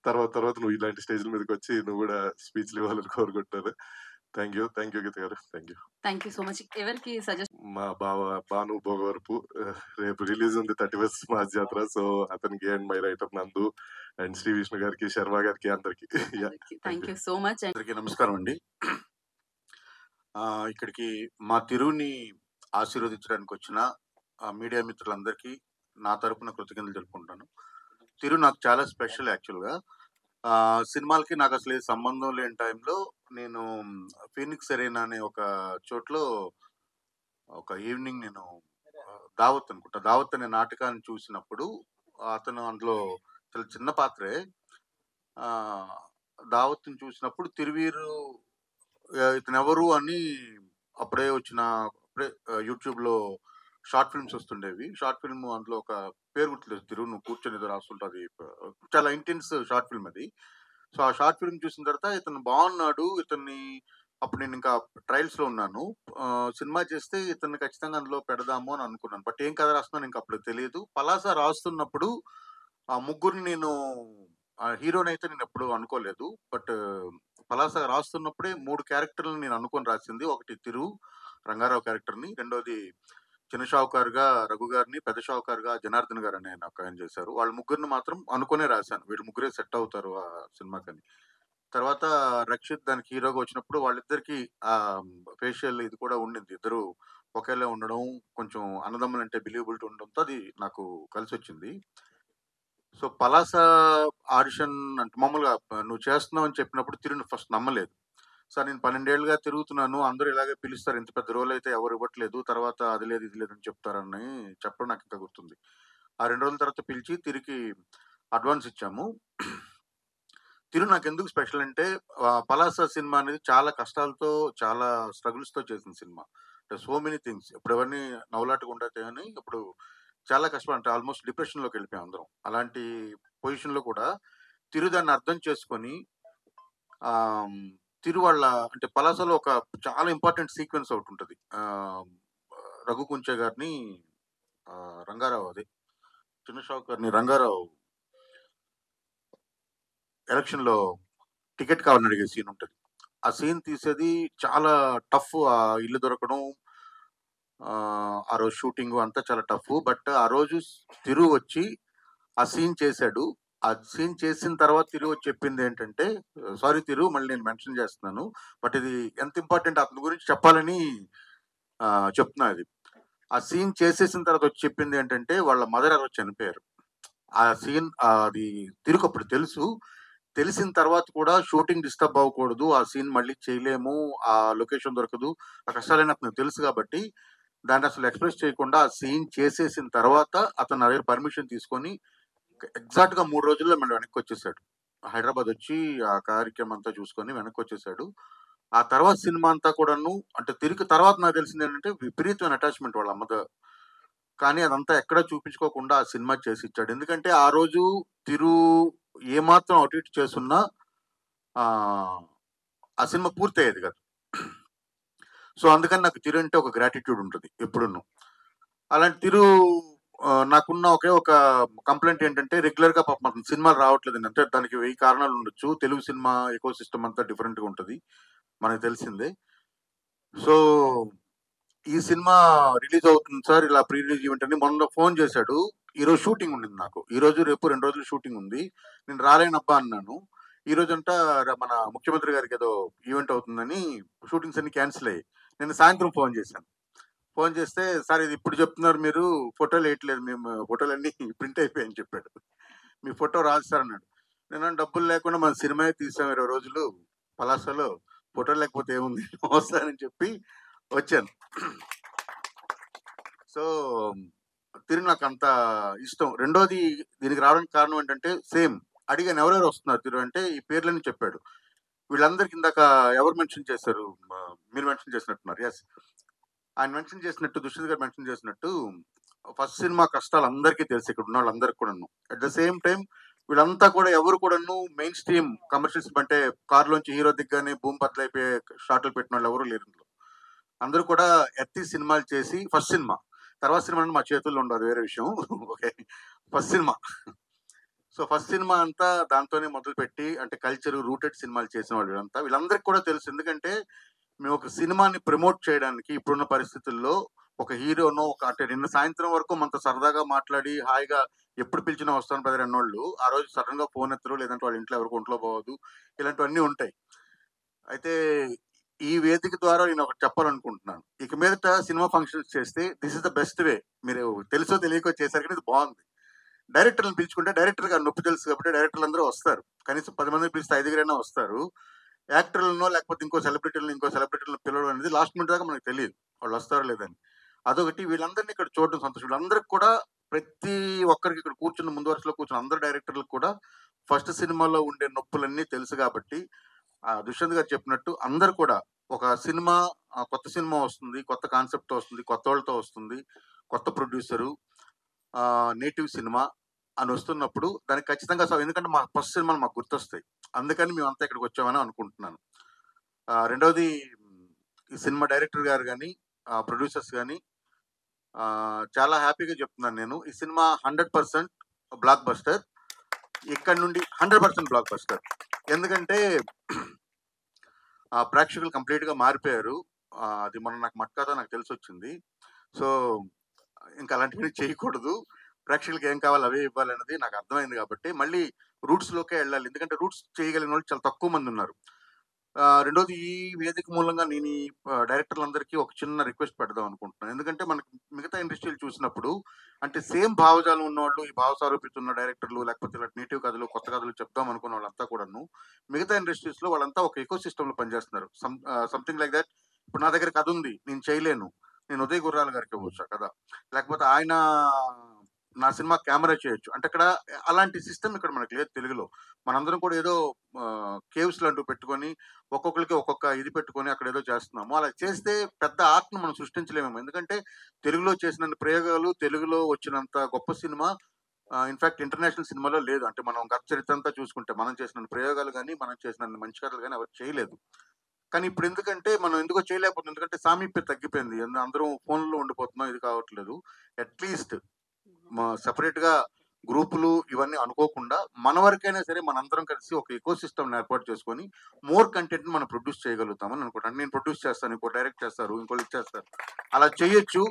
తర్వాత నువ్వు ఇలాంటి స్టేజ్ల మీదకి వచ్చి నువ్వు కూడా స్పీచ్లు ఇవ్వాలని కోరుకుంటాను. థ్యాంక్ యూ గీత గారు, thank you. Thank you so much. ఎవరికి సజెస్ట్? మా బావ భాను భోగవరపు, రేపు రిలీజ్ ఉంది 31st మార్చ్ జాతర. సో అతనికి అండ్ మై రైటర్ నందు అండ్ శ్రీ విష్ణు గారికి, శర్మ గారికి, అందరికి థ్యాంక్ యూ సో మచ్. అందరికీ నమస్కారం అండి. ఇక్కడికి మా తిరువుని ఆశీర్వదించడానికి వచ్చిన మీడియా మిత్రులందరికీ నా తరపున కృతజ్ఞతలు తెలుపుకుంటాను. తిరు నాకు చాలా స్పెషల్ యాక్చువల్గా. సినిమాలకి నాకు అసలు సంబంధం లేని టైంలో నేను ఫీనిక్స్ అరేనా అనే ఒక చోట్లో ఒక ఈవినింగ్ నేను దావత్ అనే నాటకాన్ని చూసినప్పుడు, అతను అందులో చాలా చిన్న పాత్రే, దావత్ని చూసినప్పుడు తిరువీరు ఇతను ఎవరు అని అప్పుడే యూట్యూబ్లో షార్ట్ ఫిల్మ్స్ వస్తుండేవి. షార్ట్ ఫిల్మ్ అందులో ఒక పేరు గుర్తులేదు, తిరుగు నువ్వు కూర్చొని ఏదో రాస్తుంటుంది, చాలా ఇంటెన్స్ షార్ట్ ఫిల్మ్ అది. సో ఆ షార్ట్ ఫిల్మ్ చూసిన తర్వాత ఇతను బాగున్నాడు, ఇతన్ని అప్పుడు నేను ఇంకా ట్రయల్స్లో ఉన్నాను, సినిమా చేస్తే ఇతన్ని ఖచ్చితంగా అందులో పెడదాము అని అనుకున్నాను. బట్ ఏం కథ రాస్తున్నాను ఇంకా అప్పుడు తెలియదు. పలాస రాస్తున్నప్పుడు ఆ ముగ్గురిని నేను హీరోని అయితే నేను ఎప్పుడు అనుకోలేదు. బట్ పలాస రాస్తున్నప్పుడే 3 క్యారెక్టర్లను నేను అనుకొని రాసింది. ఒకటి తిరు రంగారావు క్యారెక్టర్ని, రెండోది చిన్న షావుకారుగా రఘు గారిని, పెద్ద షావుకారుగా జనార్దన్ గారు అని నాకు ఆయన చేశారు. వాళ్ళ ముగ్గురిని మాత్రం అనుకునే రాశాను, వీళ్ళు ముగ్గురే సెట్ అవుతారు ఆ సినిమాకని. తర్వాత రక్షిత్ దానికి హీరోగా వచ్చినప్పుడు వాళ్ళిద్దరికి ఫేషియల్ ఇది కూడా ఉండింది, ఇద్దరు ఒకేలా ఉండడం, కొంచెం అన్నదమ్ములు అంటే బిలీవబిలిటీ ఉండడంతో అది నాకు కలిసి వచ్చింది. సో పలాస ఆడిషన్ అంటే మామూలుగా నువ్వు చేస్తున్నావు అని చెప్పినప్పుడు తిరిగి ఫస్ట్ నమ్మలేదు. సార్ నేను 12 ఏళ్ళుగా తిరుగుతున్నాను, అందరూ ఇలాగే పిలుస్తారు, ఇంత పెద్ద రోల్ అయితే ఎవరు ఇవ్వట్లేదు, తర్వాత అది లేదు ఇది లేదని చెప్తారని చెప్పడం నాకు ఇంకా గుర్తుంది. ఆ 2 రోజుల తర్వాత పిలిచి తిరిగి అడ్వాన్స్ ఇచ్చాము. తిరు నాకు ఎందుకు స్పెషల్ అంటే పలాస సినిమా అనేది చాలా కష్టాలతో, చాలా స్ట్రగుల్స్తో చేసిన సినిమా. అంటే సో మెనీ థింగ్స్, ఇప్పుడు ఎవరిని నవ్వులాటగా ఉండదు కానీ ఇప్పుడు చాలా కష్టం, అంటే ఆల్మోస్ట్ డిప్రెషన్లోకి వెళ్ళిపోయాం అందరం. అలాంటి పొజిషన్లో కూడా తిరు దాన్ని అర్థం చేసుకొని తిరు వాళ్ళ అంటే పలాసలో ఒక చాలా ఇంపార్టెంట్ సీక్వెన్స్ ఒకటి ఉంటుంది. రఘు కుంచే గారిని రంగారావు, అదే చిన్న షాక్ గారిని రంగారావు ఎలక్షన్లో టికెట్ కావాలని అడిగే సీన్ ఉంటుంది. ఆ సీన్ తీసేది చాలా టఫ్, ఆ ఇల్లు దొరకడం, ఆ రోజు షూటింగ్ అంతా చాలా టఫ్. బట్ ఆ రోజు తిరు వచ్చి ఆ సీన్ చేశాడు. ఆ సీన్ చేసిన తర్వాత తిరు వచ్చి చెప్పింది ఏంటంటే, సారీ తిరు మళ్ళీ నేను మెన్షన్ చేస్తున్నాను, బట్ ఇది ఎంత ఇంపార్టెంట్ అతని గురించి చెప్పాలని చెప్తున్నా. అది ఆ సీన్ చేసేసిన తర్వాత వచ్చి చెప్పింది ఏంటంటే, వాళ్ళ మదర్ ఎవరో చనిపోయారు. ఆ సీన్ అది తిరుగు అప్పుడు తెలుసు, తెలిసిన తర్వాత కూడా షూటింగ్ డిస్టర్బ్ అవ్వకూడదు, ఆ సీన్ మళ్ళీ చేయలేము, ఆ లొకేషన్ దొరకదు, ఆ కష్టాలని అతను తెలుసు కాబట్టి దాన్ని అసలు ఎక్స్ప్రెస్ చేయకుండా ఆ సీన్ చేసేసిన తర్వాత అతను నా దగ్గర పర్మిషన్ తీసుకొని ఎగ్జాక్ట్గా 3 రోజుల్లో మళ్ళీ వెనక్కి వచ్చేసాడు. హైదరాబాద్ వచ్చి ఆ కార్యక్రమం అంతా చూసుకొని వెనక్కి వచ్చేసాడు. ఆ తర్వాత సినిమా అంతా కూడాను అంటే తిరిగి తర్వాత నాకు తెలిసింది ఏంటంటే విపరీతమైన అటాచ్మెంట్ వాళ్ళ అమ్మతో. కానీ అదంతా ఎక్కడా చూపించుకోకుండా ఆ సినిమా చేసి ఇచ్చాడు. ఎందుకంటే ఆ రోజు తిరు ఏమాత్రం అటు ఇటు చేస్తున్నా ఆ సినిమా పూర్తయ్యేది కాదు. సో అందుకని నాకు తిరు అంటే ఒక గ్రాటిట్యూడ్ ఉంటుంది ఎప్పుడును. అలాంటి తిరు నాకున్న ఒకే ఒక కంప్లైంట్ ఏంటంటే, రెగ్యులర్గా పాపం సినిమాలు రావట్లేదండి. అంటే దానికి 1000 కారణాలు ఉండొచ్చు. తెలుగు సినిమా ఎకో సిస్టమ్ అంతా డిఫరెంట్గా ఉంటుంది, మనకు తెలిసిందే. సో ఈ సినిమా రిలీజ్ అవుతుంది సార్, ఇలా ప్రీ రిలీజ్ ఈవెంట్ అని మొన్న ఫోన్ చేశాడు. ఈరోజు షూటింగ్ ఉండింది నాకు, ఈరోజు రేపు 2 రోజులు షూటింగ్ ఉంది, నేను రాలేనబ్బా అన్నాను. ఈ రోజంతా మన ముఖ్యమంత్రి గారికి ఏదో ఈవెంట్ అవుతుందని షూటింగ్స్ అన్ని క్యాన్సిల్ అయ్యాయి. నేను సాయంత్రం ఫోన్ చేశాను. ఫోన్ చేస్తే, సార్ ఇది ఇప్పుడు చెప్తున్నారు మీరు, ఫోటోలు వేయట్లేదు, మేము ఫోటోలన్నీ ప్రింట్ అయిపోయాయని చెప్పాడు. మీ ఫోటో రాదు సార్ అన్నాడు. నేను డబ్బులు లేకుండా మన సినిమా తీసాం 20 రోజులు పలాసలో, ఫోటో లేకపోతే ఏముంది వస్తానని చెప్పి వచ్చాను. సో తిరిగి నాకు అంత ఇష్టం. రెండోది దీనికి రావడానికి కారణం ఏంటంటే, సేమ్ అడిగాను ఎవరెవరు వస్తున్నారు తిరు అంటే ఈ పేర్లని చెప్పాడు. వీళ్ళందరికీ ఇందాక ఎవరు మెన్షన్ చేశారు, మీరు మెన్షన్ చేసినట్టున్నారు. ఎస్, ఆయన మెన్షన్ చేసినట్టు, దుష్యంత్ గారు మెన్షన్ చేసినట్టు, ఫస్ట్ సినిమా కష్టాలు అందరికీ తెలుసు, ఇక్కడ ఉన్న వాళ్ళందరికీ కూడాను. అట్ ద సేమ్ టైం వీళ్ళంతా కూడా ఎవరు కూడాను మెయిన్ స్ట్రీమ్ కమర్షియల్స్ అంటే కారులోంచి హీరో దిగ్గానే భూమి పట్లైపోయే షాట్లు పెట్టిన వాళ్ళు ఎవరు లేరు. అందరూ కూడా ఎత్తి సినిమాలు చేసి, ఫస్ట్ సినిమా, తర్వాత సినిమా మా చేతుల్లో ఉండదు వేరే విషయం. Okay, first cinema. So first cinema అంతా దాంతోనే మొదలుపెట్టి, అంటే కల్చర్ రూటెడ్ సినిమాలు చేసిన వాళ్ళు వీళ్ళంతా. వీళ్ళందరికీ కూడా తెలుసు, ఎందుకంటే మేము ఒక సినిమాని ప్రమోట్ చేయడానికి ఇప్పుడున్న పరిస్థితుల్లో ఒక హీరోనో అంటే నిన్న సాయంత్రం వరకు మనతో సరదాగా మాట్లాడి హాయిగా ఎప్పుడు పిలిచినా వస్తాను బ్రదర్ అన్నోళ్ళు ఆ రోజు సడన్ గా ఫోన్ ఎత్తరు, లేదంటే వాళ్ళ ఇంట్లో ఎవరికి ఒంట్లో పోవద్దు, ఇలాంటివన్నీ ఉంటాయి. అయితే ఈ వేదిక ద్వారా నేను ఒకటి చెప్పాలనుకుంటున్నాను, ఇక మీదట సినిమా ఫంక్షన్స్ చేస్తే this is the best way. మీరు తెలుసో తెలియకో చేశారు కానీ ఇది బాగుంది. డైరెక్టర్లను పిలుచుకుంటే డైరెక్టర్ గారు నొప్పి తెలుసు కాబట్టి డైరెక్టర్లు అందరూ వస్తారు, కనీసం 10 మందిని పిలిస్తే 5 వస్తారు. యాక్టర్లను లేకపోతే ఇంకో సెలబ్రిటీలను పిలవడం అనేది లాస్ట్ మినిట్ దాకా మనకు తెలియదు వాళ్ళు వస్తారో లేదని. అదొకటి. వీళ్ళందరినీ ఇక్కడ చూడడం సంతోషం. వీళ్ళందరికీ కూడా, ప్రతి ఒక్కరికి ఇక్కడ కూర్చున్న ముందు వరుసలో కూర్చున్న అందరు డైరెక్టర్లకు కూడా ఫస్ట్ సినిమాలో ఉండే నొప్పులన్నీ తెలుసు కాబట్టి దుష్యంత్ గారు చెప్పినట్టు అందరు కూడా ఒక సినిమా, కొత్త సినిమా వస్తుంది, కొత్త కాన్సెప్ట్తో వస్తుంది, కొత్త వాళ్ళతో వస్తుంది, కొత్త ప్రొడ్యూసరు, నేటివ్ సినిమా అని వస్తున్నప్పుడు దానికి ఖచ్చితంగా ఎందుకంటే మా ఫస్ట్ సినిమాలు మాకు గుర్తొస్తాయి, అందుకని మేమంతా ఇక్కడికి వచ్చామని అనుకుంటున్నాను. రెండవది, ఈ సినిమా డైరెక్టర్ గారు కానీ ప్రొడ్యూసర్స్ కానీ చాలా హ్యాపీగా చెప్తున్నాను నేను, ఈ సినిమా 100% బ్లాక్ బస్టర్. ఇక్కడ నుండి 100% బ్లాక్ బస్టర్. ఎందుకంటే ప్రేక్షకులు కంప్లీట్గా మారిపోయారు. అది మొన్న నాకు మట్కాతో నాకు తెలిసి వచ్చింది. సో ఇంకా అలాంటివి చేయకూడదు, ప్రేక్షకులకి ఏం కావాలి అవే ఇవ్వాలన్నది నాకు అర్థమైంది. కాబట్టి మళ్ళీ రూట్స్లోకే వెళ్ళాలి, ఎందుకంటే రూట్స్ చేయగలిగిన వాళ్ళు చాలా తక్కువ మంది ఉన్నారు. రెండోది, ఈ వేదిక మూలంగా నేను ఈ డైరెక్టర్లందరికీ ఒక చిన్న రిక్వెస్ట్ పెడదాం అనుకుంటున్నాను. ఎందుకంటే మనకి మిగతా ఇండస్ట్రీలు చూసినప్పుడు అంటే సేమ్ భావజాలం ఉన్నవాళ్ళు, ఈ భావ సారూప్యత డైరెక్టర్లు, లేకపోతే ఇలాంటి నేటివ్ కథలు, కొత్త కథలు చెప్దాం అనుకున్న వాళ్ళంతా కూడాను మిగతా ఇండస్ట్రీస్లో వాళ్ళంతా ఒక ఎకో సిస్టంలో పనిచేస్తున్నారు. Something like that. ఇప్పుడు నా దగ్గర కథ ఉంది, నేను చేయలేను, నేను ఉదయ్ గుర్రాల గారికి ఇవ్వచ్చు ఆ కథ, లేకపోతే ఆయన నా సినిమా కెమెరా చేయొచ్చు అంటే అక్కడ అలాంటి సిస్టమ్ ఇక్కడ మనకి లేదు తెలుగులో. మనందరం కూడా ఏదో కేవ్స్ లాంటివి పెట్టుకొని ఒక్కొక్కరికి ఒక్కొక్క ఇది పెట్టుకొని అక్కడ ఏదో చేస్తున్నాము. అలా చేస్తే పెద్ద ఆర్ట్ను మనం సృష్టించలేమేమో. ఎందుకంటే తెలుగులో చేసినంత ప్రయోగాలు, తెలుగులో వచ్చినంత గొప్ప సినిమా ఇన్ఫాక్ట్ ఇంటర్నేషనల్ సినిమాలో లేదు. అంటే మనం గత చరిత్ర అంతా చూసుకుంటే మనం చేసిన ప్రయోగాలు కానీ, మనం చేసిన మంచి కథలు కానీ ఎవరు చేయలేదు. కానీ ఇప్పుడు ఎందుకంటే మనం ఎందుకో చేయలేకపోతున్నాం, ఎందుకంటే సామీప్యత తగ్గిపోయింది, అందరం ఫోన్లో ఉండిపోతున్నాం, ఇది కావట్లేదు. అట్లీస్ట్ సెపరేట్గా గ్రూపులు ఇవన్నీ అనుకోకుండా మన వరకైనా సరే మనందరం కలిసి ఒక ఎకో సిస్టమ్ ఏర్పాటు చేసుకొని మోర్ కంటెంట్ మనం ప్రొడ్యూస్ చేయగలుగుతామని అనుకుంటాను. నేను ప్రొడ్యూస్ చేస్తాను, ఇంకో డైరెక్ట్ చేస్తారు, ఇంకోళ్ళు చేస్తారు, అలా చేయొచ్చు.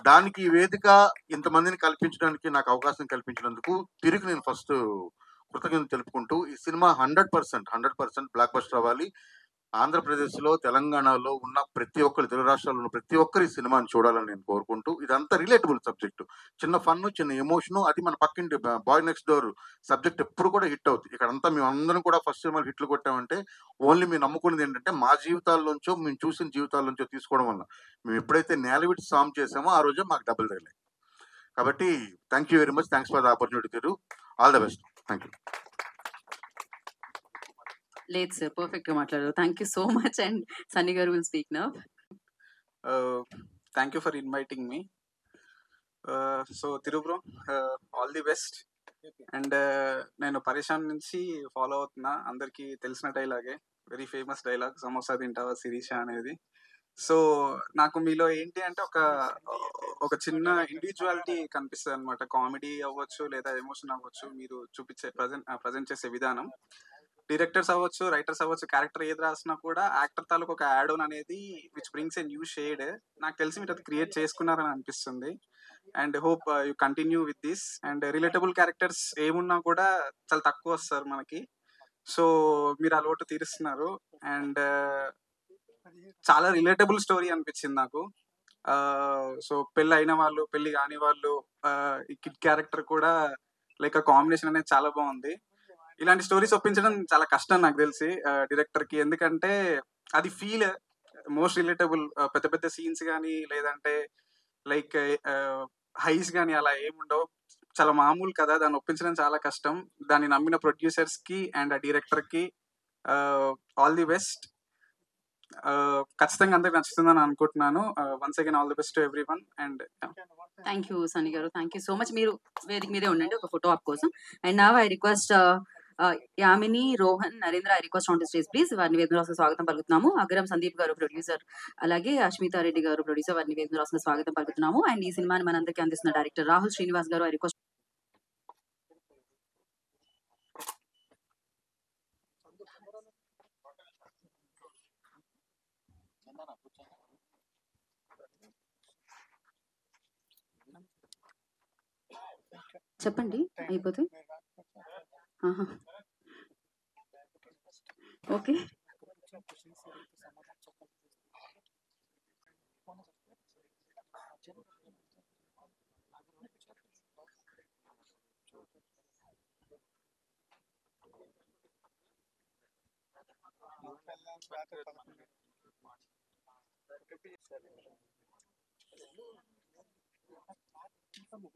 దానికి ఈ వేదిక ఇంతమందిని కల్పించడానికి నాకు అవకాశం కల్పించినందుకు తిరిగి నేను ఫస్ట్ కృతజ్ఞతలు తెలుపుకుంటూ, ఈ సినిమా 100% బ్లాక్ బస్టర్ అవ్వాలి. ఆంధ్రప్రదేశ్లో, తెలంగాణలో ఉన్న ప్రతి ఒక్కరు, తెలుగు రాష్ట్రాల్లో ఉన్న ప్రతి ఒక్కరు ఈ సినిమాని చూడాలని నేను కోరుకుంటూ, ఇదంతా రిలేటబుల్ సబ్జెక్టు, చిన్న ఫన్, చిన్న ఎమోషను, అది మన పక్కింటి బాయ్ నెక్స్ట్ డోర్ సబ్జెక్ట్ ఎప్పుడు కూడా హిట్ అవుతుంది. ఇక్కడంతా మేము అందరం కూడా ఫస్ట్ సినిమాలు హిట్లు కొట్టామంటే ఓన్లీ మేము నమ్ముకునేది ఏంటంటే మా జీవితాల్లోంచో, మేము చూసిన జీవితాల్లోంచో తీసుకోవడం వల్ల. మేము ఎప్పుడైతే నేలవిటి సామ్ చేసామో ఆ రోజే మాకు డబ్బులు తగిలాయి. కాబట్టి thank you very much, thanks for the opportunity Thiru, all the best, thank you. లేదు సార్, పర్ఫెక్ట్ గా మాట్లాడారు. Thank you so much. And Sunny గారు will speak now. Thank you for inviting me. So Thiru bro, all the best. And నేను పరేషాన్ నుంచి follow అవుతున్నా, అందరికీ తెలిసిన డైలాగే, వెరీ ఫేమస్ డైలాగ్, సమోసా తింటావా శిరీష అనేది. సో నాకు మీలో ఏంటి అంటే ఒక చిన్న ఇండివిజువాలిటీ కనిపిస్తుంది అనమాట. కామెడీ అవ్వచ్చు లేదా ఎమోషన్ అవ్వచ్చు, మీరు చూపించే ప్రజెంట్ చేసే విధానం. డైరెక్టర్స్ అవ్వచ్చు, రైటర్స్ అవ్వచ్చు, క్యారెక్టర్ ఏది రాసినా కూడా యాక్టర్ తాలూకు ఒక యాడ్ ఆన్ అనేది which brings a new shade. నాకు తెలిసి మీరు అది క్రియేట్ చేసుకున్నారని అనిపిస్తుంది. And hope you continue with this. And relatable characters ఏమున్నా కూడా చాలా తక్కువ వస్తారు మనకి. సో మీరు ఆ లోటు తీరుస్తున్నారు. అండ్ చాలా రిలేటబుల్ స్టోరీ అనిపించింది నాకు. సో పెళ్ళి అయిన వాళ్ళు, పెళ్లి కాని వాళ్ళు, ఈ కిడ్ క్యారెక్టర్ కూడా లైక్ ఆ కాంబినేషన్ అనేది చాలా బాగుంది. ఇలాంటి స్టోరీస్ ఒప్పించడం చాలా కష్టం నాకు తెలిసి డైరెక్టర్ కి. ఎందుకంటే అది ఫీల్ మోస్ట్ రిలేటబుల్. పెద్ద పెద్ద సీన్స్ కానీ లేదంటే లైక్ హైస్ కానీ అలా ఏముండవు, చాలా మామూలు కదా, దాన్ని ఒప్పించడం చాలా కష్టం. దాన్ని నమ్మిన ప్రొడ్యూసర్స్ కి అండ్ ఆ డైరెక్టర్ కి ఆల్ ది బెస్ట్. ఖచ్చితంగా అందరికి నచ్చుతుందని అనుకుంటున్నాను. Once again all the best to everyone. And thank you Sunny గారు, థ్యాంక్ యూ సో మచ్. మీరు వేదిక మీదే ఉండండి ఒక ఫోటో ఆప్ కోసం. And now I request Yamini, Rohan, Narendra, I request on to stage please. వారిని వేదిక రాసిన స్వాగతం పలుకుతున్నాము. అగ్రం సందీప్ గారు ప్రొడ్యూసర్, అలాగే అశ్మితా రెడ్డి గారు ప్రొడ్యూసర్, వారిని వేదిక రాసిన స్వాగతం పలుకుతున్నాము. అండ్ ఈ సినిమాని మనందరికీ అందిస్తున్న డైరెక్టర్ రాహుల్ శ్రీనివాస్ గారు, ఐ రిక్వెస్ట్. చెప్పండి అయిపోతే. Okay,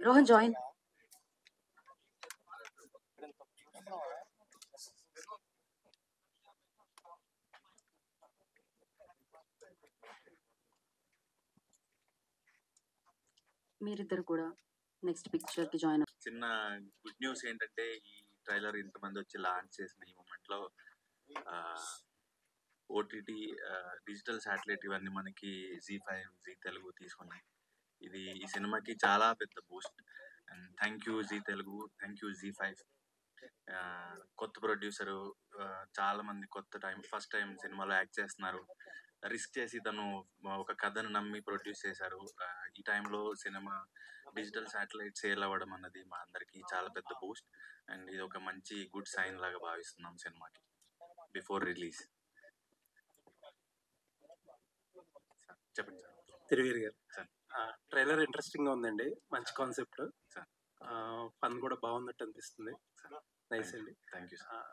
Rohan join. మీరిద్దరు కూడా నెక్స్ట్ పిక్చర్ కి జాయిన్. చిన్న గుడ్ న్యూస్ ఏంటంటే ఈ ట్రైలర్ ఇంతమంది వచ్చి లాంచ్ చేసిన ఈ మూమెంట్ లో ఓటీటీ, డిజిటల్ శాటిలైట్ ఇవన్నీ మనకి జీ5, జీ తెలుగు తీసుకున్నాయి. ఇది ఈ సినిమాకి చాలా పెద్ద boost. And thank you Zee Telugu, thank you Zee5. కొత్త ప్రొడ్యూసరు, చాలా మంది ఫస్ట్ టైం సినిమాలో యాక్ట్ చేస్తున్నారు. రిస్క్ చేసి తను ఒక కథను నమ్మి ప్రొడ్యూస్ చేశారు. ఈ టైంలో సినిమా డిజిటల్ శాటిలైట్ సేల్ అవ్వడం అన్నది మా అందరికి చాలా పెద్ద బూస్ట్. అండ్ ఇది ఒక మంచి గుడ్ సైన్ లాగా భావిస్తున్నాం సినిమాకి బిఫోర్ రిలీజ్. చెప్పండి సార్. తిరువీర్ గారు సార్ ట్రైలర్ ఇంట్రెస్టింగ్ గా ఉందండి, మంచి కాన్సెప్ట్, సార్ ఫన్ కూడా బాగున్నట్టు అనిపిస్తుంది. నైస్ అండి. Thank you sir.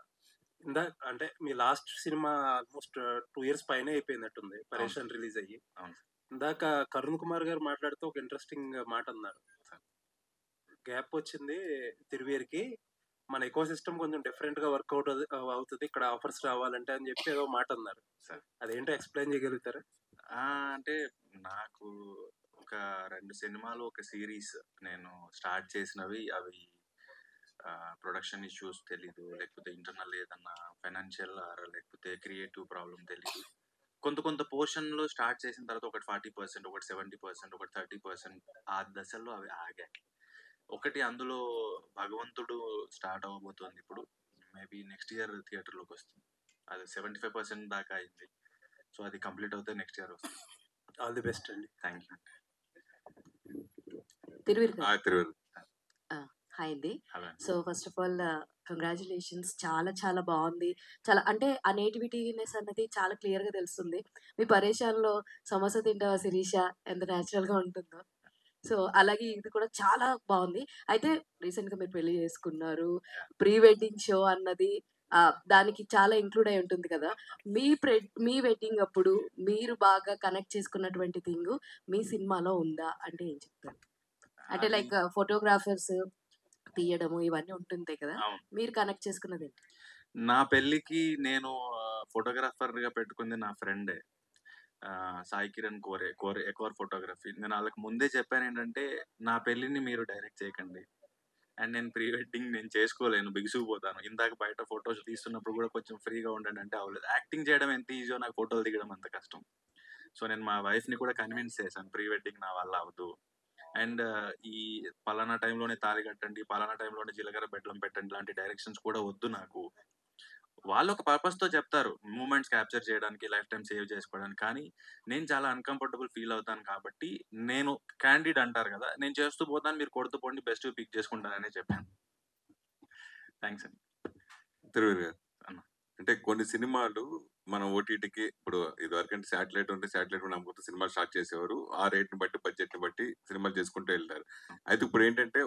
ఇందా అంటే మీ లాస్ట్ సినిమా ఆల్మోస్ట్ 2 years పైన అయిపోయినట్టుంది, పరేషాన్ రిలీజ్ అయ్యి. అవును ఇందాక కరుణ్ కుమార్ గారు మాట్లాడుతూ ఒక ఇంట్రెస్టింగ్ మాట అన్నారు, గ్యాప్ వచ్చింది తిరువీర్కి, మన ఎకో సిస్టమ్ కొంచెం డిఫరెంట్ గా వర్కౌట్ అవుతుంది ఇక్కడ ఆఫర్స్ రావాలంటే అని చెప్పి ఏదో మాట అన్నారు. అదేంటో ఎక్స్ప్లెయిన్ చేయగలుగుతారా? అంటే నాకు ఒక 2 సినిమాలు ఒక సిరీస్ నేను స్టార్ట్ చేసినవి, అవి ప్రొడక్షన్ ఇష్యూస్ తెలీదు, లేకపోతే ఇంటర్నల్ ఏదన్నా ఫైనాన్షియల్ లేకపోతే క్రియేటివ్ ప్రాబ్లం తెలీదు. కొంత పోర్షన్లో స్టార్ట్ చేసిన తర్వాత ఒకటి 40%, ఒకటి 70%, ఒకటి 30% ఆ దశల్లో అవి ఆగాయి. ఒకటి అందులో భగవంతుడు స్టార్ట్ అవ్వబోతోంది ఇప్పుడు, మేబీ నెక్స్ట్ ఇయర్ థియేటర్లోకి వస్తుంది. అది 75% దాకా అయింది. సో అది కంప్లీట్ అవుతే నెక్స్ట్ ఇయర్ వస్తుంది. ఆల్ ది బెస్ట్ అండి. Thank you. తిరువీర్ హాయ్ అండి. Hello. So first of all congratulations, చాలా చాలా బాగుంది. చాలా అంటే ఆ నేటివిటీనెస్ అన్నది చాలా క్లియర్గా తెలుస్తుంది. మీ పరేషాన్లో సమోసా తింటావా శిరీష ఎంత న్యాచురల్గా ఉంటుందో, సో అలాగే ఇది కూడా చాలా బాగుంది. అయితే రీసెంట్గా మీరు పెళ్లి చేసుకున్నారు, ప్రీ వెడ్డింగ్ షో అన్నది దానికి చాలా ఇంక్లూడ్ అయి ఉంటుంది కదా. మీ వెడ్డింగ్ అప్పుడు మీరు బాగా కనెక్ట్ చేసుకున్నటువంటి థింగ్ మీ సినిమాలో ఉందా అంటే ఏం చెప్తారు? అంటే లైక్ ఫోటోగ్రాఫర్స్ తీయడము ఇవన్నీ ఉంటుంటాయి కదా, మీరు కనెక్ట్ చేసుకున్నది ఏంటి? నా పెళ్ళికి నేను ఫోటోగ్రాఫర్గా పెట్టుకుంది నా ఫ్రెండే, సాయి కిరణ్ ఎక్వర్ ఫోటోగ్రఫీ. నేను వాళ్ళకి ముందే చెప్పాను ఏంటంటే నా పెళ్ళిని మీరు డైరెక్ట్ చేయకండి, అండ్ నేను ప్రీ వెడ్డింగ్ నేను చేసుకోలేను, బిగుసుకుపోతాను. ఇందాక బయట ఫొటోస్ తీస్తున్నప్పుడు కూడా కొంచెం ఫ్రీగా ఉండండి అంటే అవ్వలేదు. యాక్టింగ్ చేయడం ఎంత ఈజీయో నాకు ఫోటోలు దిగడం అంత కష్టం. సో నేను మా వైఫ్ని కూడా కన్విన్స్ చేశాను ప్రీ వెడ్డింగ్ నా వల్ల అవ్వదు, అండ్ ఈ పలానా టైంలోనే తాళి కట్టండి, పలానా టైంలోనే జీలకర్ర బెడ్లం పెట్టండి లాంటి డైరెక్షన్స్ కూడా వద్దు నాకు. వాళ్ళు ఒక పర్పస్తో చెప్తారు, మూమెంట్స్ క్యాప్చర్ చేయడానికి, లైఫ్ టైం సేవ్ చేసుకోవడానికి. కానీ నేను చాలా అన్కంఫర్టబుల్ ఫీల్ అవుతాను కాబట్టి నేను క్యాండిడ్ అంటారు కదా, నేను చేస్తూ పోతాను, మీరు కొడుతూ పోండి, బెస్ట్ పిక్ చేసుకుంటాననే చెప్పాను. థ్యాంక్స్ అండి. తిరువీర్ గారు అంటే కొన్ని సినిమాలు మన ఓటీటీకి ఇప్పుడు ఇదివరకంటే శాటిలైట్ ఉంటే శాటిలైట్ నమ్ముతూ సినిమా స్టార్ట్ చేసేవారు, ఆ రేట్ని బట్టి బడ్జెట్ని బట్టి సినిమాలు చేసుకుంటూ వెళ్తారు. అయితే ఇప్పుడు ఏంటంటే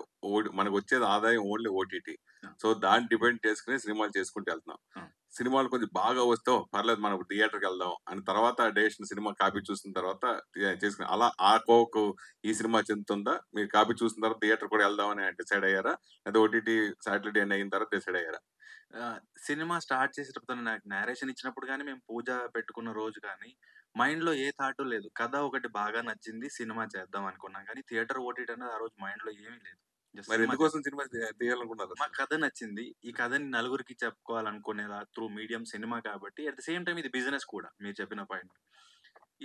మనకు వచ్చేది ఆదాయం ఓన్లీ ఓటీటీ, సో దాన్ని డిపెండ్ చేసుకుని సినిమాలు చేసుకుంటూ వెళ్తున్నాం. సినిమాలు కొంచెం బాగా వస్తే పర్లేదు మనం థియేటర్కి వెళ్దాం అని తర్వాత డైరెక్షన్ సినిమా కాపీ చూసిన తర్వాత చేసుకుని అలా ఆ కోకు ఈ సినిమా చెందుతుందా, మీరు కాపీ చూసిన తర్వాత థియేటర్ కూడా వెళ్దాం అని డిసైడ్ అయ్యారా, లేదా ఓటీటీ శాటిలైట్ అయిన తర్వాత డిసైడ్ అయ్యారా? సినిమా స్టార్ట్ చేసేటప్పుడు నాకు నేరేషన్ ఇచ్చినప్పుడు కానీ, మేము పూజ పెట్టుకున్న రోజు కానీ మైండ్లో ఏ థాట్ లేదు. కథ ఒకటి బాగా నచ్చింది, సినిమా చేద్దాం అనుకున్నాం, కానీ థియేటర్ ఓటీటీ అనేది ఆ రోజు మైండ్లో ఏమీ లేదు. మరి ఎందుకోసం సినిమా తీయాలనుకున్నారు? మా కథ నచ్చింది, ఈ కథని నలుగురికి చెప్పుకోవాలనుకునేలా త్రూ మీడియం సినిమా కాబట్టి. అట్ ద సేమ్ టైం ఇది బిజినెస్ కూడా, మీరు చెప్పిన పాయింట్.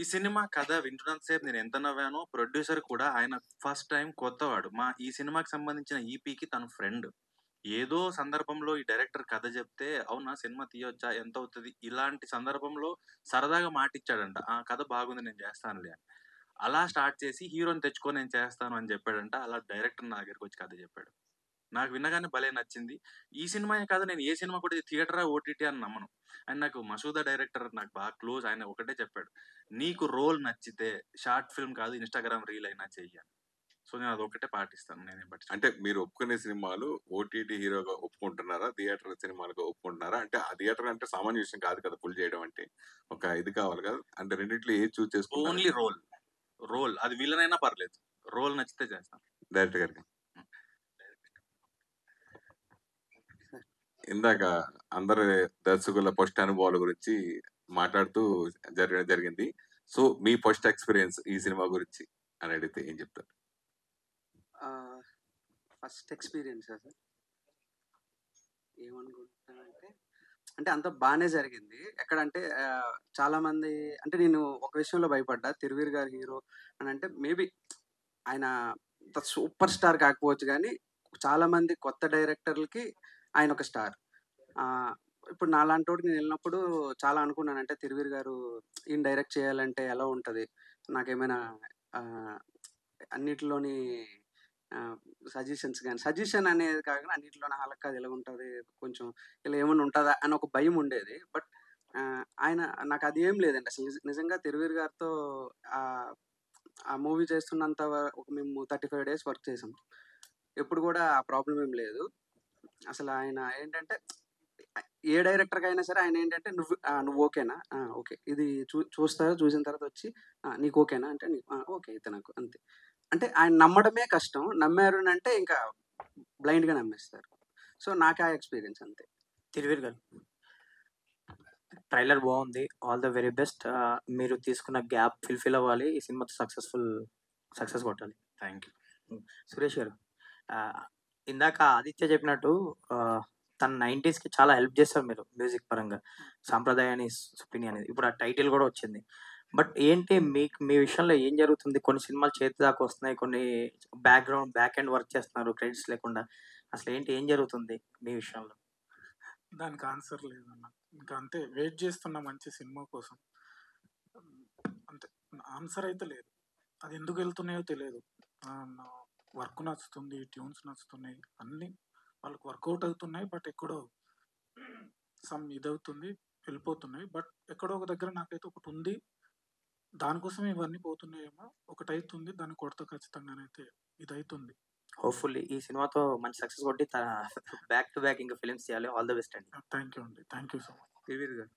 ఈ సినిమా కథ వింటున్నంతసేపు నేను ఎంత నవ్వానో, ప్రొడ్యూసర్ కూడా ఆయన ఫస్ట్ టైం కొత్తవాడు, ఈ సినిమాకి సంబంధించిన ఈపీకి తన ఫ్రెండ్. ఏదో సందర్భంలో ఈ డైరెక్టర్ కథ చెప్తే అవునా సినిమా తీయొచ్చా, ఎంత అవుతుంది, ఇలాంటి సందర్భంలో సరదాగా మాటిచ్చాడంట, ఆ కథ బాగుంది నేను చేస్తానులే అని. అలా స్టార్ట్ చేసి హీరోని తెచ్చుకో నేను చేస్తాను అని చెప్పాడంట. అలా డైరెక్టర్ నా దగ్గరికి వచ్చి కథ చెప్పాడు. నాకు వినగానే భలే నచ్చింది. ఈ సినిమా కాదు, నేను ఏ సినిమా కూడా థియేటరా ఓటీటీ అని నమ్మను. అండ్ నాకు మసూదా డైరెక్టర్ నాకు బాగా క్లోజ్. ఆయన ఒకటే చెప్పాడు, నీకు రోల్ నచ్చితే షార్ట్ ఫిల్మ్ కాదు ఇన్స్టాగ్రామ్ రీల్ అయినా చెయ్యాలి. సో నేను అదొకటే పాటిస్తాను. నేను బట్టి అంటే మీరు ఒప్పుకునే సినిమాలు ఓటీటీ హీరోగా ఒప్పుకుంటున్నారా, థియేటర్ సినిమాలుగా ఒప్పుకుంటున్నారా? అంటే ఆ థియేటర్ అంటే సామాన్య విషయం కాదు కదా, ఫుల్ చేయడం అంటే ఒక ఇది కావాలి కదా. అంటే రెండిట్లో ఏది చూస్ చేసుకుంటారు? ఓన్లీ రోల్ అది విలన్ అయినా పర్లేదు, రోల్ నచ్చితే చేస్తాను. డైరెక్టర్ గారికి ఇందాక అందరి దర్శకుల ఫస్ట్ అనుభవాల గురించి మాట్లాడుతూ జరిగింది. సో మీ ఫస్ట్ ఎక్స్పీరియన్స్ ఈ సినిమా గురించి అని అడిగితే ఏం చెప్తారు? ఫస్ట్ ఎక్స్పీరియన్స్ సార్ ఏమనుకుంటున్నానంటే, అంటే అంత బాగానే జరిగింది. ఎక్కడంటే చాలా మంది, అంటే నేను ఒక విషయంలో భయపడ్డా, తిరువీర్ గారు హీరో అని అంటే మేబీ ఆయన సూపర్ స్టార్ కాకపోవచ్చు, కానీ చాలా మంది కొత్త డైరెక్టర్లకి ఆయన ఒక స్టార్. ఇప్పుడు నాలాంటి వాడికి నేను వెళ్ళినప్పుడు చాలా అనుకున్నాను, అంటే తిరువీర్ గారు ఈయన డైరెక్ట్ చేయాలంటే ఎలా ఉంటుంది, నాకేమైనా అన్నిటిలోని సజెషన్స్ కానీ సజెషన్ అనేది కాకుండా అన్నింటిలో హలక్క అది ఎలా ఉంటుంది కొంచెం ఇలా ఏమైనా ఉంటుందా అని ఒక భయం ఉండేది. బట్ ఆయన నాకు అది ఏం లేదండి అసలు. నిజంగా తిరువీర్ గారితో ఆ మూవీ చేస్తున్నంత ఒక మేము 35 days వర్క్ చేసాం. ఎప్పుడు కూడా ఆ ప్రాబ్లం ఏం లేదు. అసలు ఆయన ఏంటంటే ఏ డైరెక్టర్కి అయినా సరే ఆయన ఏంటంటే నువ్వు ఓకేనా, ఓకే ఇది చూస్తారు, చూసిన తర్వాత వచ్చి నీకు ఓకేనా అంటే ఓకే అయితే నాకు అంతే. అంటే ఆయన నమ్మడమే కష్టం, నమ్మారు అంటే ఇంకా బ్లైండ్గా నమ్మేస్తారు. సో నాకు ఆ ఎక్స్పీరియన్స్ అంతే. తిరువీర్ గారు ట్రైలర్ బాగుంది, ఆల్ ద వెరీ బెస్ట్. మీరు తీసుకున్న గ్యాప్ ఫిల్ అవ్వాలి, ఈ సినిమాతో సక్సెస్ కొట్టాలి. Thank you. సురేష్ గారు ఇందాక ఆదిత్య చెప్పినట్టు తన 90sకి చాలా హెల్ప్ చేస్తారు మీరు మ్యూజిక్ పరంగా, సాంప్రదాయాన్ని సుప్పిని అనేది. ఇప్పుడు ఆ టైటిల్ కూడా వచ్చింది. బట్ ఏంటి మీ విషయంలో ఏం జరుగుతుంది? కొన్ని సినిమాలు చేతి దాకా వస్తున్నాయి, కొన్ని బ్యాక్ ఎండ్ వర్క్ చేస్తున్నారు క్రెడిట్స్ లేకుండా. అసలు ఏం జరుగుతుంది మీ విషయంలో? దానికి ఆన్సర్ లేదన్న. ఇంకా అంతే, వెయిట్ చేస్తున్నా మంచి సినిమా కోసం, అంతే. ఆన్సర్ అయితే లేదు. అది ఎందుకు వెళ్తున్నాయో తెలియదు. వర్క్ నచ్చుతుంది, ట్యూన్స్ నచ్చుతున్నాయి, అన్నీ వాళ్ళకి వర్కౌట్ అవుతున్నాయి. బట్ ఎక్కడో ఇదవుతుంది, వెళ్ళిపోతున్నాయి. బట్ ఎక్కడో ఒక దగ్గర నాకైతే ఒకటి ఉంది, దానికోసం ఇవన్నీ పోతున్నాయేమో. ఒకటి అవుతుంది, దాన్ని కొడతా ఖచ్చితంగానైతే ఇది అవుతుంది. హోప్ఫుల్లీ ఈ సినిమాతో మంచి సక్సెస్ కొట్టి బ్యాక్ టు బ్యాక్ ఇంకా ఫిల్మ్స్ చేయాలి. ఆల్ ద బెస్ట్ అండి. థ్యాంక్ యూ అండి. Thank you so much. Thiruveer గారు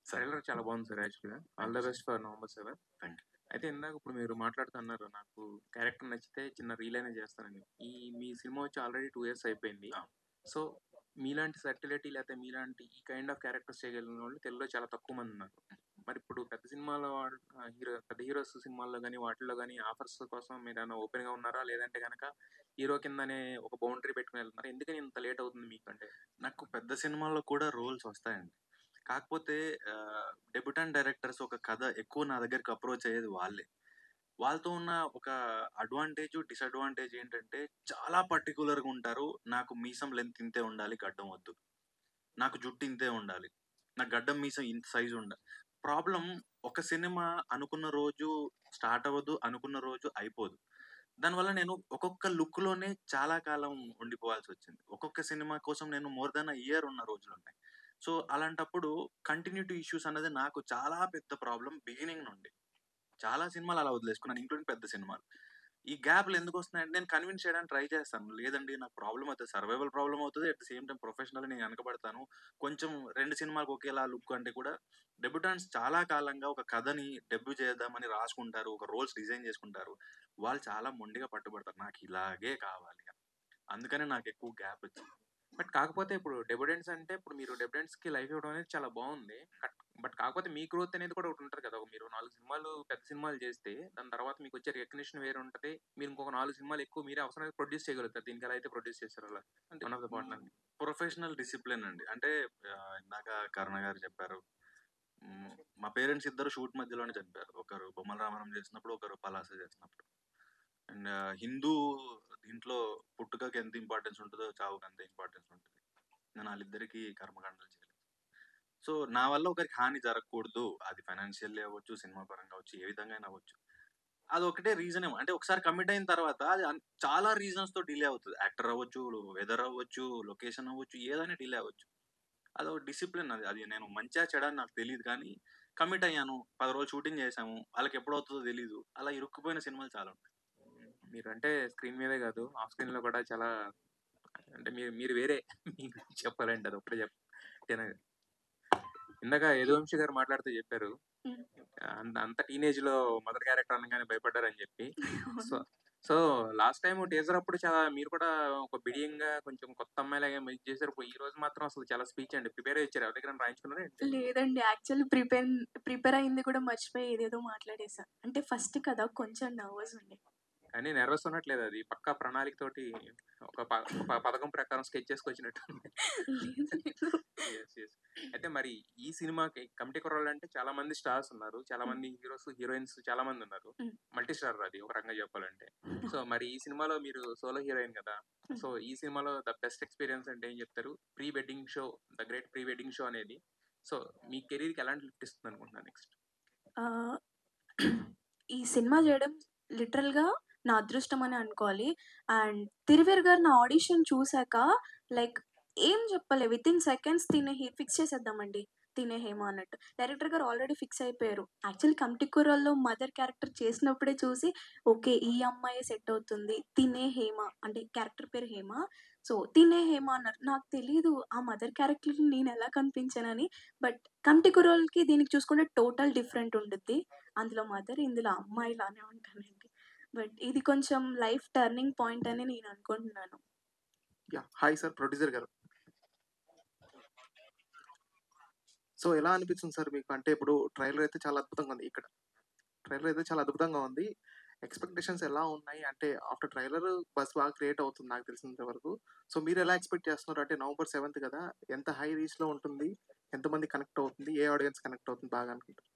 ట్రైలర్ చాలా బాగుంది సార్. యాక్చువల్గా all the best for November 7. Thank you. అయితే ఇందాక ఇప్పుడు మీరు మాట్లాడుతున్నారు, నాకు క్యారెక్టర్ నచ్చితే చిన్న రీల్ అయినా చేస్తానని. మీ సినిమా వచ్చి ఆల్రెడీ 2 years అయిపోయింది. సో మీలాంటి సర్టిలిటీ లేకపోతే మీలాంటి ఈ కైండ్ ఆఫ్ క్యారెక్టర్స్ చేయగలిగిన వాళ్ళు తెలుగులో చాలా తక్కువ మంది ఉన్నారు. మరి ఇప్పుడు పెద్ద సినిమాలో పెద్ద హీరోస్ సినిమాల్లో కానీ వాటిల్లో కానీ ఆఫర్స్ కోసం మీరు ఏమైనా ఓపెన్గా ఉన్నారా, లేదంటే కనుక హీరో కిందనే ఒక బౌండరీ పెట్టుకుని వెళ్తున్నారా? ఎందుకని ఇంత లేట్ అవుతుంది మీకంటే? నాకు పెద్ద సినిమాల్లో కూడా రోల్స్ వస్తాయండి. కాకపోతే డెబ్యూటెంట్ డైరెక్టర్స్ ఒక కథ ఎక్కువ నా దగ్గరికి అప్రోచ్ అయ్యేది వాళ్ళే. వాళ్ళతో ఉన్న ఒక అడ్వాంటేజ్ డిసడ్వాంటేజ్ ఏంటంటే చాలా పర్టికులర్గా ఉంటారు. నాకు మీసం లెంత్ ఇంతే ఉండాలి, గడ్డం వద్దు. నాకు జుట్టు ఇంతే ఉండాలి, నాకు గడ్డం మీసం ఇంత సైజు ఉండాలి. ప్రాబ్లం ఒక సినిమా అనుకున్న రోజు స్టార్ట్ అవ్వదు, అనుకున్న రోజు అయిపోదు. దానివల్ల నేను ఒక్కొక్క లుక్లోనే చాలా కాలం ఉండిపోవాల్సి వచ్చింది. ఒక్కొక్క సినిమా కోసం నేను మోర్ దాన్ ఇయర్ ఉన్న రోజులు ఉన్నాయి. సో అలాంటప్పుడు కంటిన్యూటీ ఇష్యూస్ అన్నది నాకు చాలా పెద్ద ప్రాబ్లం బిగినింగ్ నుండి. చాలా సినిమాలు అలా వదిలేసుకున్నాను, ఇంక్లూడింగ్ పెద్ద సినిమాలు. ఈ గ్యాప్లు ఎందుకు వస్తున్నాయంటే నేను కన్విన్స్ చేయడానికి ట్రై చేస్తాను. లేదండి నాకు ప్రాబ్లం అవుతుంది, సర్వైవల్ ప్రాబ్లం అవుతుంది, at the same time professional నేను వెనకబడతాను. కొంచెం 2 సినిమాలకు ఒకేలా లుక్ అంటే కూడా డెబ్యూటెంట్స్ చాలా కాలంగా ఒక కథని డెబ్యూ చేద్దామని రాసుకుంటారు, ఒక రోల్స్ డిజైన్ చేసుకుంటారు. వాళ్ళు చాలా మొండిగా పట్టుబడతారు, నాకు ఇలాగే కావాలి. అందుకనే నాకు ఎక్కువ గ్యాప్ వచ్చింది. బట్ కాకపోతే ఇప్పుడు డెబ్యూటెంట్స్ అంటే ఇప్పుడు మీరు డెబ్యూటెంట్స్కి లైఫ్ ఇవ్వడం అనేది చాలా బాగుంది. బట్ కాకపోతే మీ గ్రోత్ అనేది కూడా ఒకటి ఉంటుంది కదా. మీరు 4 సినిమాలు పెద్ద సినిమాలు చేస్తే దాని తర్వాత మీకు వచ్చే రికగ్నిషన్ వేరే ఉంటుంది. మీరు ఇంకొక 4 సినిమాలు ఎక్కువ మీరే అవసరం ప్రొడ్యూస్ చేయగలుగుతారు. దీనికి ఎలా అయితే ప్రొడ్యూస్ చేశారు అలా one of the partner. Professional discipline అండి. అంటే ఇందాక కరుణ గారు చెప్పారు, మా పేరెంట్స్ ఇద్దరు షూట్ మధ్యలోనే చనిపోయారు. ఒకరు బొమ్మల రామారం చేసినప్పుడు, ఒకరు పలాస చేసినప్పుడు. అండ్ హిందూ దీంట్లో పుట్టుకకి ఎంత ఇంపార్టెన్స్ ఉంటుందో చావుకి అంత ఇంపార్టెన్స్ ఉంటుంది. నేను వాళ్ళిద్దరికి కర్మకాండలు చేయలేదు. సో నా వల్ల ఒకరికి హాని జరగకూడదు, అది ఫైనాన్షియల్లీ అవ్వచ్చు, సినిమా పరంగా అవ్వచ్చు, ఏ విధంగా అయినా అవ్వచ్చు. అది ఒకటే రీజన్ ఏమో. అంటే ఒకసారి కమిట్ అయిన తర్వాత అది చాలా రీజన్స్తో డిలే అవుతుంది. యాక్టర్ అవ్వచ్చు, వెదర్ అవ్వచ్చు, లొకేషన్ అవ్వచ్చు, ఏదైనా డిలే అవ్వచ్చు. అది ఒక డిసిప్లిన్. అది నేను మంచిగా చెడని నాకు తెలియదు, కానీ కమిట్ అయ్యాను, 10 రోజులు షూటింగ్ చేసాము, వాళ్ళకి ఎప్పుడు అవుతుందో తెలీదు. అలా ఇరుక్కుపోయిన సినిమాలు చాలా ఉంటాయి. మీరు అంటే స్క్రీన్ మీదే కాదు ఆఫ్ స్క్రీన్ లో కూడా చాలా అంటే మీరు వేరే మీకు చెప్పాలంటే అది ఒకటే ఇందాక యదువంశీ గారు మాట్లాడుతూ చెప్పారు అంత టీనేజ్ లో మదర్ క్యారెక్టర్ అనగానే భయపడ్డారని చెప్పి. సో లాస్ట్ టైం టీజర్ అప్పుడు చాలా మీరు కూడా ఒక బిడియంగా కొంచెం కొత్త అమ్మాయిలాగా చేశారు. ఈ రోజు మాత్రం అసలు చాలా స్పీచ్ అండి. ప్రిపేర్ అయ్యారు, ఎవరి దగ్గర రాయించుకున్నారా? లేదండి, యాక్చువల్లీ ప్రిపేర్ అయింది కూడా మర్చిపోయి ఏదేదో మాట్లాడేసా. అంటే ఫస్ట్ కదా కొంచెం నర్వస్ ఉండే. కానీ నెర్వస్ ఉన్నట్లేదు, అది పక్కా ప్రణాళిక తోటి ఒక పథకం ప్రకారం స్కెచ్ చేసుకొచ్చినట్టు. అయితే మరి ఈ సినిమాకి కమిటీ కుర్రాళ్ళు అంటే చాలా మంది స్టార్స్ ఉన్నారు, చాలా మంది హీరోస్ హీరోయిన్స్ చాలా మంది ఉన్నారు, మల్టీ స్టార్ అది ఒక రకంగా చెప్పాలంటే. సో మరి ఈ సినిమాలో మీరు సోలో హీరోయిన్ కదా, సో ఈ సినిమాలో ద బెస్ట్ ఎక్స్పీరియన్స్ అంటే ఏం చెప్తారు? Pre wedding show, the great pre wedding show అనేది సో మీ కెరీర్కి ఎలాంటి లిఫ్ట్ ఇస్తుంది అనుకుంటున్నాను నెక్స్ట్? ఈ సినిమా చేయడం లిటరల్గా నా అదృష్టం అని అనుకోవాలి. అండ్ తిరువేర్ గారు నా ఆడిషన్ చూసాక లైక్ ఏం చెప్పలే, వితిన్ సెకండ్స్ ఫిక్స్ చేసేద్దామండి తినే హేమ అన్నట్టు. డైరెక్టర్ గారు ఆల్రెడీ ఫిక్స్ అయిపోయారు. యాక్చువల్లీ కమిటీకూరల్లో మదర్ క్యారెక్టర్ చేసినప్పుడే చూసి ఓకే ఈ అమ్మాయి సెట్ అవుతుంది, తినే హేమ అంటే క్యారెక్టర్ పేరు హేమ, సో తినే హేమ అన్నారు. నాకు తెలీదు ఆ మదర్ క్యారెక్టర్ నేను ఎలా కనిపించానని. బట్ కమిటీకూరల్కి దీనికి చూసుకుంటే టోటల్ డిఫరెంట్ ఉంటుంది. అందులో మదర్, ఇందులో అమ్మాయి లానే ఉంటానండి. బట్ ఇది కొంచెం లైఫ్ టర్నింగ్ పాయింట్ అని నేను అనుకుంటున్నాను. హాయ్ సార్, ప్రొడ్యూసర్ గారు. సో ఎలా అనిపిస్తుంది సార్ మీకు? అంటే ఇప్పుడు ట్రైలర్ అయితే చాలా అద్భుతంగా ఉంది. ట్రైలర్ అయితే చాలా అద్భుతంగా ఉంది. ఎక్స్పెక్టేషన్స్ ఎలా ఉన్నాయి? అంటే ఆఫ్టర్ ట్రైలర్ బస్ బాగా క్రియేట్ అవుతుంది నాకు తెలిసినంత వరకు. సో మీరు ఎలా ఎక్స్పెక్ట్ చేస్తున్నారు? అంటే November 7th కదా, ఎంత హై రీచ్లో ఉంటుంది, ఎంతమంది కనెక్ట్ అవుతుంది, ఏ ఆడియన్స్ కనెక్ట్ అవుతుంది బాగా అనుకుంటారు?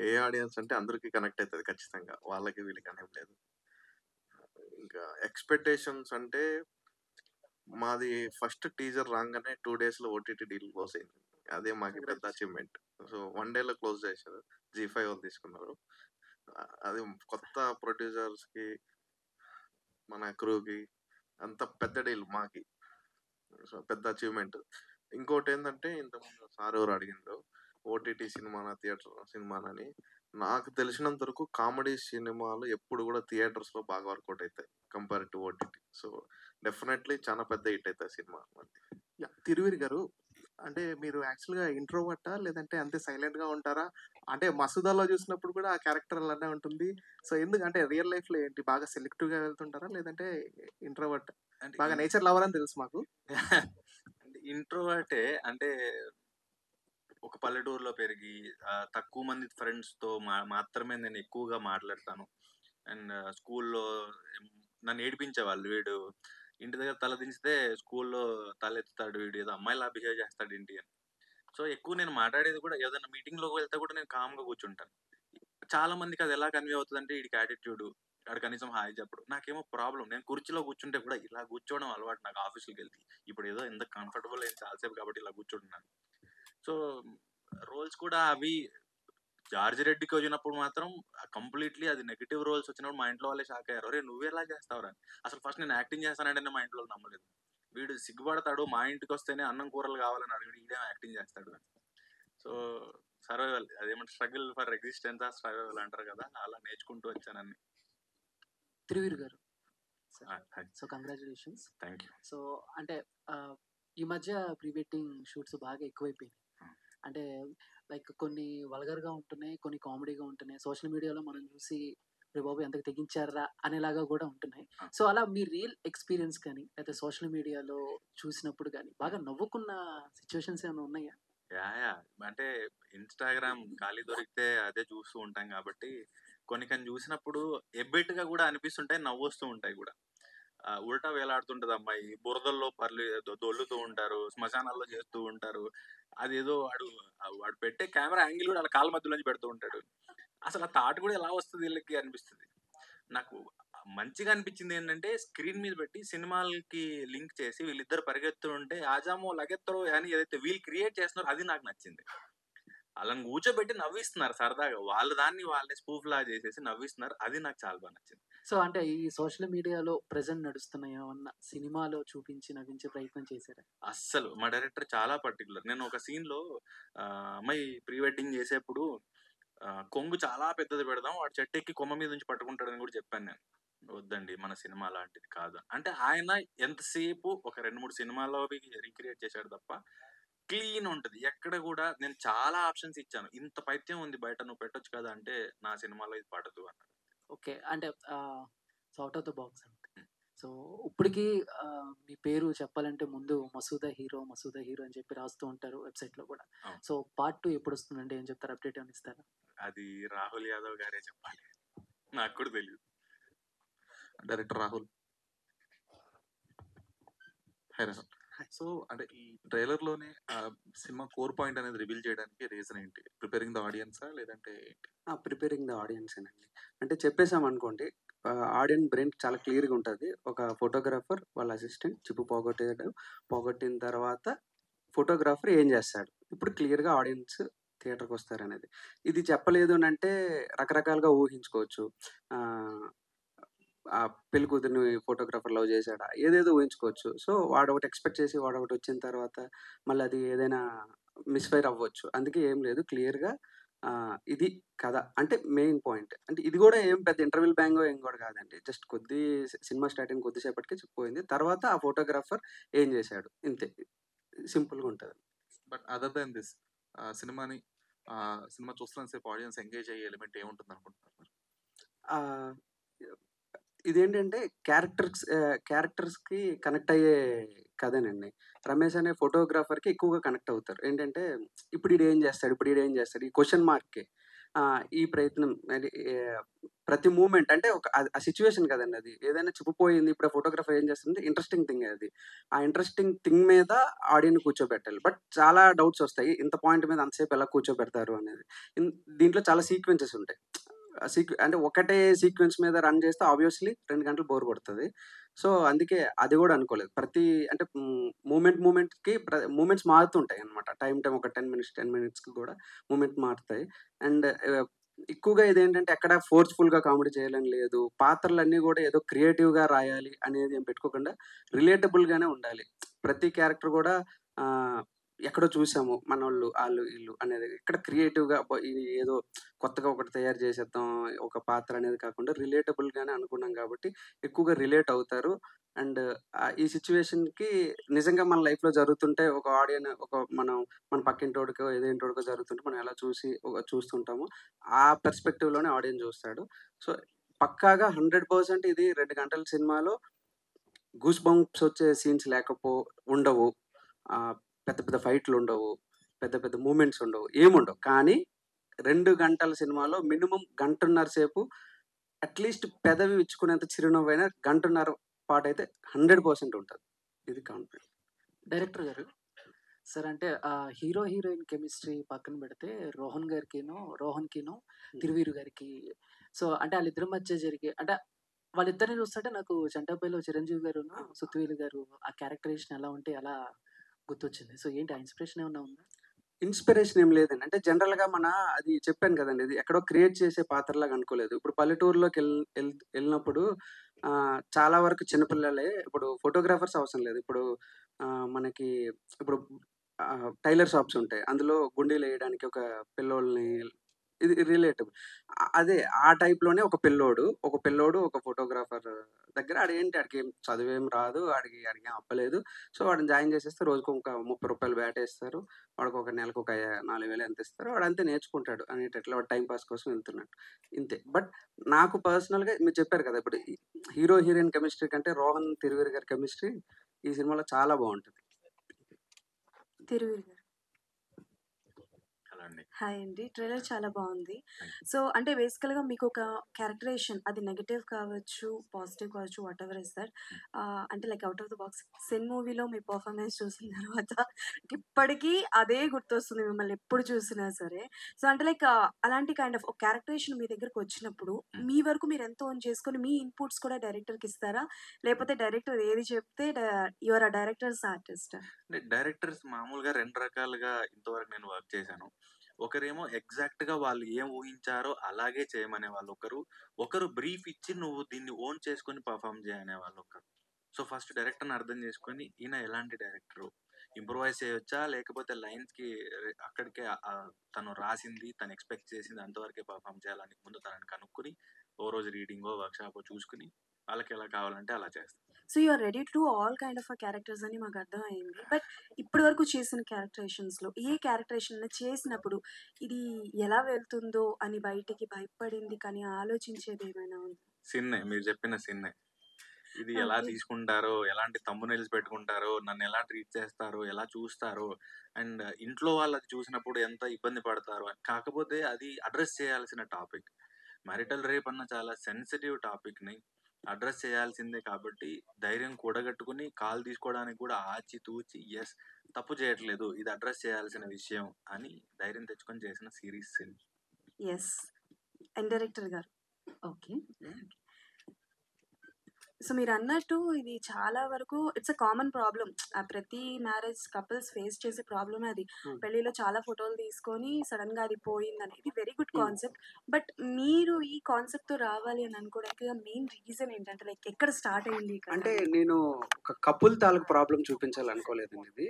ఏ ఆడియన్స్ అంటే అందరికీ కనెక్ట్ అవుతుంది ఖచ్చితంగా, వాళ్ళకి వీళ్ళకి అనేం లేదు. ఇంకా ఎక్స్పెక్టేషన్స్ అంటే మాది ఫస్ట్ టీజర్ రాగానే 2 daysలో ఓటీటీ డీల్ క్లోజ్ అయింది. అదే మాకు పెద్ద అచీవ్మెంట్. సో 1 dayలో క్లోజ్ చేశారు. G5 వాళ్ళు తీసుకున్నారు. అది కొత్త ప్రొడ్యూసర్స్కి మన క్రూకి అంత పెద్ద డీల్ మాకి. సో పెద్ద అచీవ్మెంట్. ఇంకోటి ఏంటంటే ఇంతకుముందు సార్ ఎవరు అడిగిండ్రు ఓటీటీ సినిమానా థియేటర్ సినిమానని. నాకు తెలిసినంత వరకు కామెడీ సినిమాలు ఎప్పుడు కూడా థియేటర్స్లో బాగా వర్కౌట్ అవుతాయి compare to OTT. So definitely చాలా పెద్ద హిట్ అవుతుంది సినిమా. తిరువీర్ గారు, అంటే మీరు యాక్చువల్గా ఇంట్రోవర్టా లేదంటే అంతే సైలెంట్గా ఉంటారా? అంటే మసూదాలో చూసినప్పుడు కూడా ఆ క్యారెక్టర్ అలానే ఉంటుంది. సో ఎందుకు అంటే రియల్ లైఫ్లో ఏంటి, బాగా సెలెక్టివ్గా వెళ్తుంటారా లేదంటే ఇంట్రోవర్ట్? అంటే బాగా నేచర్ లవర్ అని తెలుసు మాకు. ఇంట్రోవర్టే. అంటే ఒక పల్లెటూరులో పెరిగి తక్కువ మంది ఫ్రెండ్స్తో మాత్రమే నేను ఎక్కువగా మాట్లాడతాను. అండ్ స్కూల్లో నన్ను ఏడిపించేవాళ్ళు, వీడు ఇంటి దగ్గర తల దించితే స్కూల్లో తలెత్తుతాడు, వీడు ఏదో అమ్మాయిలా బిహేవ్ చేస్తాడు ఏంటి అని. సో ఎక్కువ నేను మాట్లాడేది కూడా ఏదైనా మీటింగ్లోకి వెళ్తే కూడా నేను కామ్గా కూర్చుంటాను. చాలా మందికి అది ఎలా కన్వే అవుతుంది అంటే వీడికి యాటిట్యూడ్, వాడు కనీసం హాయ్ చెప్పడు. నాకేమో ప్రాబ్లం, నేను కుర్చీలో కూర్చుంటే కూడా ఇలా కూర్చోవడం అలవాటు నాకు ఆఫీస్కి వెళ్తే. ఇప్పుడు ఏదో ఎంత కంఫర్టబుల్ అయింది చాలాసేపు కాబట్టి ఇలా కూర్చుంటున్నాను. సో రోల్స్ కూడా అవి జార్జ్ రెడ్డికి వచ్చినప్పుడు మాత్రం కంప్లీట్లీ అది నెగిటివ్ రోల్స్ వచ్చినప్పుడు మా ఇంట్లో వాళ్ళే షాక్ అయ్యారు. అరే నువ్వేలా చేస్తావురా? అసలు ఫస్ట్ నేను యాక్టింగ్ చేస్తానంటే మా ఇంట్లో నమ్మలేదు. వీడు సిగ్గుపడతాడు, మా ఇంటికి వస్తేనే అన్నం కూరలు కావాలని అడిగి ఇదేమో యాక్టింగ్ చేస్తాడు. సో సర్వైవల్, అదేమంటే స్ట్రగుల్ ఫర్ ఎగ్జిస్టెన్స్ ఆ సర్వైవల్ అంటారు కదా, అలా నేర్చుకుంటూ వచ్చానని. తిరువీర్ గారు, so congratulations. Thank you. So అంటే ఈ మధ్య ప్రీ వెడ్డింగ్ షూట్స్ బాగా ఎక్కువైపోయినాయి. అంటే లైక్ కొన్ని వల్గర్గా ఉంటున్నాయి, కొన్ని కామెడీగా ఉంటున్నాయి. సోషల్ మీడియాలో మనం చూసి రే బాబు ఎంతకు తెగించారా అనేలాగా కూడా ఉంటున్నాయి. సో అలా మీ రియల్ ఎక్స్పీరియన్స్ కానీ లేకపోతే సోషల్ మీడియాలో చూసినప్పుడు కానీ బాగా నవ్వుకున్న సిచ్యువేషన్స్ ఏమైనా ఉన్నాయా? యా అంటే ఇన్స్టాగ్రామ్ ఖాళీ దొరికితే అదే చూస్తూ ఉంటాం కాబట్టి కొన్ని చూసినప్పుడు ఎబ్బెట్టుగా కూడా అనిపిస్తుంటాయి, నవ్వొస్తూ ఉంటాయి కూడా. ఉల్టా వేలాడుతుంటది అమ్మాయి, బురదల్లో దొల్లుతూ ఉంటారు, శ్మశానాల్లో చేస్తూ ఉంటారు. అదేదో వాడు పెట్టే కెమెరా యాంగిల్ కూడా అలా కాళ్ళ మధ్యలోంచి పెడుతూ ఉంటాడు. అసలు ఆ థాట్ కూడా ఎలా వస్తుంది వీళ్ళకి అనిపిస్తుంది. నాకు మంచిగా అనిపించింది ఏంటంటే స్క్రీన్ మీద పెట్టి సినిమాలకి లింక్ చేసి వీళ్ళిద్దరు పరిగెత్తుంటే ఆజామో లగెత్తరో అని ఏదైతే వీళ్ళు క్రియేట్ చేస్తున్నారో అది నాకు నచ్చింది. వాళ్ళని కూర్చోబెట్టి నవ్విస్తున్నారు సరదాగా, వాళ్ళ దాన్ని వాళ్ళే స్పూఫ్ లా చేసేసి నవ్విస్తున్నారు, అది నాకు చాలా బాగా నచ్చింది. సో అంటే ఈ సోషల్ మీడియాలో ప్రెజెంట్ నడుస్తున్నాయి ఏమన్నా సినిమాలో చూపించి నవ్వించే ప్రయత్నం చేశారా? అస్సలు మా డైరెక్టర్ చాలా పర్టికులర్. నేను ఒక సీన్ లో అమ్మాయి ప్రీ వెడ్డింగ్ చేసేప్పుడు కొంగు చాలా పెద్దది పెడదాం, వాడు చెట్టు ఎక్కి కొమ్మ మీద నుంచి పట్టుకుంటాడని కూడా చెప్పాను నేను. వద్దండి, మన సినిమా లాంటిది కాదు అంటే ఆయన ఎంతసేపు ఒక 2-3 సినిమాల్లో రీక్రియేట్ చేశాడు తప్ప క్లీన్ ఉంటుంది ఎక్కడ కూడా. నేను చాలా ఆప్షన్స్ ఇచ్చాను, ఇంత పైత్యం ఉంది బయట, నువ్వు పెట్టొచ్చు కదా అంటే నా సినిమాలో ఇది పడదు అన్నాడు. ఓకే, అంటే అవుట్ ఆఫ్ ద బాక్స్ అంటే సో ఇప్పటికి మీ పేరు చెప్పాలంటే ముందు మసూదా హీరో అని చెప్పి రాస్తూ ఉంటారు వెబ్సైట్లో కూడా. సో Part 2 ఎప్పుడు వస్తుందంటే ఏం చెప్తారు, అప్డేట్ ఏమైనా ఇస్తారా? అది రాహుల్ యాదవ్ గారే చెప్పాలి, నాకు కూడా తెలియదు. డైరెక్టర్ రాహుల్. సో అంటే ఈ ట్రైలర్ లోనే సినిమా కోర్ పాయింట్ అనేది రివీల్ చేయడానికి రీజన్ ఏంటి? ప్రిపేరింగ్ ద ఆడియన్సా లేదంటే ఏంటి? ప్రిపేరింగ్ ద ఆడియన్స్ అండి. అంటే చెప్పేసాం అనుకోండి, ఆడియన్స్ బ్రెయిన్ చాలా క్లియర్గా ఉంటుంది. ఒక ఫోటోగ్రాఫర్ వాళ్ళ అసిస్టెంట్ చిప్పు పోగొట్టిన తర్వాత ఫోటోగ్రాఫర్ ఏం చేస్తాడు, ఇప్పుడు క్లియర్గా ఆడియన్స్ థియేటర్కి వస్తారనేది. ఇది చెప్పలేదు అని అంటే రకరకాలుగా ఊహించుకోవచ్చు. ఆ పెళ్లి కూతుర్ని ఫోటోగ్రాఫర్ లవ్ చేశాడా, ఏదేదో ఊహించుకోవచ్చు. సో వాడు ఒకటి ఎక్స్పెక్ట్ చేసి వాడు ఒకటి వచ్చిన తర్వాత మళ్ళీ అది ఏదైనా మిస్ఫైర్ అవ్వచ్చు. అందుకే ఏం లేదు, క్లియర్గా ఇది కథ అంటే మెయిన్ పాయింట్. అంటే ఇది కూడా ఏం పెద్ద ఇంటర్వ్యూల్ బ్యాంగో ఏం కూడా కాదండి. జస్ట్ సినిమా స్టార్టింగ్ కొద్దిసేపటికే చెప్పిపోయింది. తర్వాత ఆ ఫోటోగ్రాఫర్ ఏం చేశాడు, ఇంతే, సింపుల్గా ఉంటుంది. బట్ అదర్ దాన్ దిస్ సినిమాని సినిమా చూస్తున్నంతసేపు ఆడియన్స్ ఎంగేజ్ అయ్యే ఎలిమెంట్ ఏముంటుంది అనుకుంటున్నారు? ఇదేంటంటే క్యారెక్టర్స్కి కనెక్ట్ అయ్యే కథనండి. రమేష్ అనే ఫోటోగ్రాఫర్కి ఎక్కువగా కనెక్ట్ అవుతారు. ఏంటంటే ఇప్పుడు ఈడు ఏం చేస్తాడు, ఇప్పుడు ఈడు ఏం చేస్తాడు, ఈ క్వశ్చన్ మార్క్కి ఈ ప్రయత్నం అది ప్రతి మూమెంట్ అంటే ఒక ఆ సిచ్యువేషన్ కదండి. అది ఏదైనా చెప్పిపోయింది, ఇప్పుడు ఆ ఫోటోగ్రాఫర్ ఏం చేస్తుంది, ఇంట్రెస్టింగ్ థింగ్ అది. ఆ ఇంట్రెస్టింగ్ థింగ్ మీద ఆడియన్స్ కూర్చోబెట్టాలి. బట్ చాలా డౌట్స్ వస్తాయి, ఇంత పాయింట్ మీద అంతసేపు ఎలా కూర్చోబెడతారు అనేది. దీంట్లో చాలా సీక్వెన్సెస్ ఉంటాయి. అంటే ఒకటే సీక్వెన్స్ మీద రన్ చేస్తే ఆబ్వియస్లీ 2 గంటలు బోర్ కొడుతుంది. సో అందుకే అది కూడా అనుకోలేదు. ప్రతి అంటే మూమెంట్కి మూమెంట్స్ మారుతుంటాయి అనమాట. టైం ఒక 10 మినిట్స్కి కూడా మూమెంట్ మారుతాయి. అండ్ ఎక్కువగా ఇదేంటంటే ఎక్కడ ఫోర్స్ఫుల్గా కామెడీ చేయాలని లేదు. పాత్రలన్నీ కూడా ఏదో క్రియేటివ్గా రాయాలి అనేది ఏం పెట్టుకోకుండా రిలేటబుల్గానే ఉండాలి. ప్రతి క్యారెక్టర్ కూడా ఎక్కడో చూసాము మనోళ్ళు వాళ్ళు వీళ్ళు అనేది, ఇక్కడ క్రియేటివ్గా ఇది ఏదో కొత్తగా ఒకటి తయారు చేసేద్దాం ఒక పాత్ర అనేది కాకుండా రిలేటబుల్గానే అనుకున్నాం కాబట్టి ఎక్కువగా రిలేట్ అవుతారు. అండ్ ఈ సిచ్యువేషన్కి నిజంగా మన లైఫ్లో జరుగుతుంటే ఒక మన పక్కింటోడికో ఏదేంటోడికో జరుగుతుంటే మనం ఎలా చూస్తుంటామో ఆ పర్స్పెక్టివ్లోనే ఆడియన్స్ చూస్తాడు. సో పక్కాగా 100% ఇది 2 గంటల సినిమాలో గూస్ బంప్స్ వచ్చే సీన్స్ ఉండవు. పెద్ద పెద్ద ఫైట్లు ఉండవు, పెద్ద పెద్ద మూమెంట్స్ ఉండవు, ఏముండవు. కానీ 2 గంటల సినిమాలో మినిమం 1.5 సేపు అట్లీస్ట్ పెదవి విచ్చుకునేంత చిరునవ్వైనా 1.5 పాటు అయితే 100% ఉంటుంది. ఇది కాన్ఫిడెంట్. డైరెక్టర్ గారు సార్, అంటే హీరో హీరోయిన్ కెమిస్ట్రీ పక్కన పెడితే రోహన్కిను తిరువీరు గారికి, సో అంటే వాళ్ళిద్దరి మధ్య జరిగే అంటే వాళ్ళిద్దరిని చూస్తుంటే నాకు చంటాపల్లిలో చిరంజీవి గారు సుత్తివేలు గారు ఆ క్యారెక్టరేషన్ ఎలా ఉంటే అలా గుర్తొచ్చింది. సో ఏంటి ఆ ఇన్స్పిరేషన్ ఏమన్నా ఉందా? ఇన్స్పిరేషన్ ఏం లేదండి. అంటే జనరల్గా అది చెప్పాను కదండి, ఇది ఎక్కడో క్రియేట్ చేసే పాత్రలాగా అనుకోలేదు. ఇప్పుడు పల్లెటూరులోకి వెళ్ళినప్పుడు చాలా వరకు చిన్నపిల్లలే. ఇప్పుడు ఫోటోగ్రాఫర్స్ అవసరం లేదు. ఇప్పుడు మనకి ఇప్పుడు టైలర్ షాప్స్ ఉంటాయి, అందులో గుండీలు వేయడానికి ఒక పిల్లోల్ని, ఇది రిలేటబుల్. అదే ఆ టైప్లోనే ఒక పిల్లోడు ఒక ఫోటోగ్రాఫర్ దగ్గర ఆడికి ఏం చదువేం రాదు, ఆడికి ఏం అప్పలేదు. సో వాడిని జాయిన్ చేసేస్తే రోజుకు ఒక 30 రూపాయలు బ్యాట్ వేస్తారు, వాడికి ఒక నెలకు ఒక 4,000 ఎంత ఇస్తారు, వాడు అంతే నేర్చుకుంటాడు అనేటట్లా వాడు టైం పాస్ కోసం వెళ్తున్నాడు, ఇంతే. బట్ నాకు పర్సనల్గా మీరు చెప్పారు కదా, ఇప్పుడు హీరో హీరోయిన్ కెమిస్ట్రీ కంటే రోహన్ తిరువీరు గారి కెమిస్ట్రీ ఈ సినిమాలో చాలా బాగుంటుంది. తిరువీరు గారు హాయ్ అండి. ట్రైలర్ చాలా బాగుంది. సో అంటే బేసికల్గా మీకు ఒక క్యారెక్టరేషన్, అది నెగటివ్ కావచ్చు, పాజిటివ్ కావచ్చు, వాట్ ఎవర్ ఇస్ దట్, అంటే like out of the box సెన్ మూవీలో మీ పర్ఫార్మెన్స్ చూసిన తర్వాత ఇప్పటికీ అదే గుర్తొస్తుంది మిమ్మల్ని ఎప్పుడు చూసినా సరే. సో అంటే లైక్ అలాంటి కైండ్ ఆఫ్ ఒక క్యారెక్టరేషన్ మీ దగ్గరకు వచ్చినప్పుడు మీ వరకు మీరు ఎంత ఓన్ చేసుకొని మీ ఇన్పుట్స్ కూడా డైరెక్టర్కి ఇస్తారా, లేకపోతే డైరెక్టర్ ఏది చెప్తే యువర్ ఆ డైరెక్టర్స్ ఆర్టిస్ట్? డైరెక్టర్స్ మామూలుగా 2 రకాలుగా ఇంతవరకు నేను వర్క్ చేశాను. ఒకరేమో ఎగ్జాక్ట్ గా వాళ్ళు ఏం ఊహించారో అలాగే చేయమనే వాళ్ళు ఒకరు బ్రీఫ్ ఇచ్చి నువ్వు దీన్ని ఓన్ చేసుకొని పర్ఫామ్ చేయనే వాళ్ళు ఒకరు. సో ఫస్ట్ డైరెక్టర్ని అర్థం చేసుకొని ఈయన ఎలాంటి డైరెక్టరు, ఇంప్రూవైజ్ చేయొచ్చా లేకపోతే లైన్స్కి అక్కడికే తను రాసింది తను ఎక్స్పెక్ట్ చేసింది అంతవరకే పర్ఫామ్ చేయాలని ముందు తనని కనుక్కొని ఓ రోజు రీడింగో వర్క్షాపో చూసుకుని వాళ్ళకి ఎలా కావాలంటే అలా చేస్తాం. So you are ready to all kind of characters అని మాకు అర్థమైంది. బట్ ఇప్పటి వరకు చేసిన క్యారెక్టరేషన్స్లో ఏ క్యారెక్టరేషన్ చేసినప్పుడు ఇది ఎలా వెళ్తుందో అని బయటికి భయపడింది కానీ ఆలోచించేది ఏమైనా ఉంది? సిన్నే, మీరు చెప్పిన సిన్నే. ఇది ఎలా తీసుకుంటారో, ఎలాంటి థంబ్‌నెయిల్స్ పెట్టుకుంటారో, నన్ను ఎలా ట్రీట్ చేస్తారో, ఎలా చూస్తారో, అండ్ ఇంట్లో వాళ్ళు అది చూసినప్పుడు ఎంత ఇబ్బంది పడతారో. కాకపోతే అది అడ్రస్ చేయాల్సిన టాపిక్. మ్యారిటల్ రేప్ అన్న చాలా సెన్సిటివ్ టాపిక్ని అడ్రస్ చేయాల్సిందే కాబట్టి ధైర్యం కూడగట్టుకుని కాల్ తీసుకోవడానికి కూడా ఆచితూచి ఎస్ తప్పు చేయట్లేదు, ఇది అడ్రస్ చేయాల్సిన విషయం అని ధైర్యం తెచ్చుకొని చేసిన సిరీస్ సిన్. ఎస్. అండ్ డైరెక్టర్ గారు ఓకే. సో మీరు అన్నట్టు ఇది చాలా వరకు ఇట్స్ అ కామన్ ప్రాబ్లం. ప్రతి మ్యారేజ్ కపుల్స్ ఫేస్ చేసే ప్రాబ్లమే అది. పెళ్ళిలో చాలా ఫోటోలు తీసుకొని సడన్గా అది పోయిందనేది వెరీ గుడ్ కాన్సెప్ట్. బట్ మీరు ఈ కాన్సెప్ట్తో రావాలి అని అనుకోవడానికి మెయిన్ రీజన్ ఏంటంటే లైక్ ఎక్కడ స్టార్ట్ అయింది? అంటే నేను ఒక కపుల్ తాలూకు ప్రాబ్లం చూపించాలనుకోలేదండి. ఇది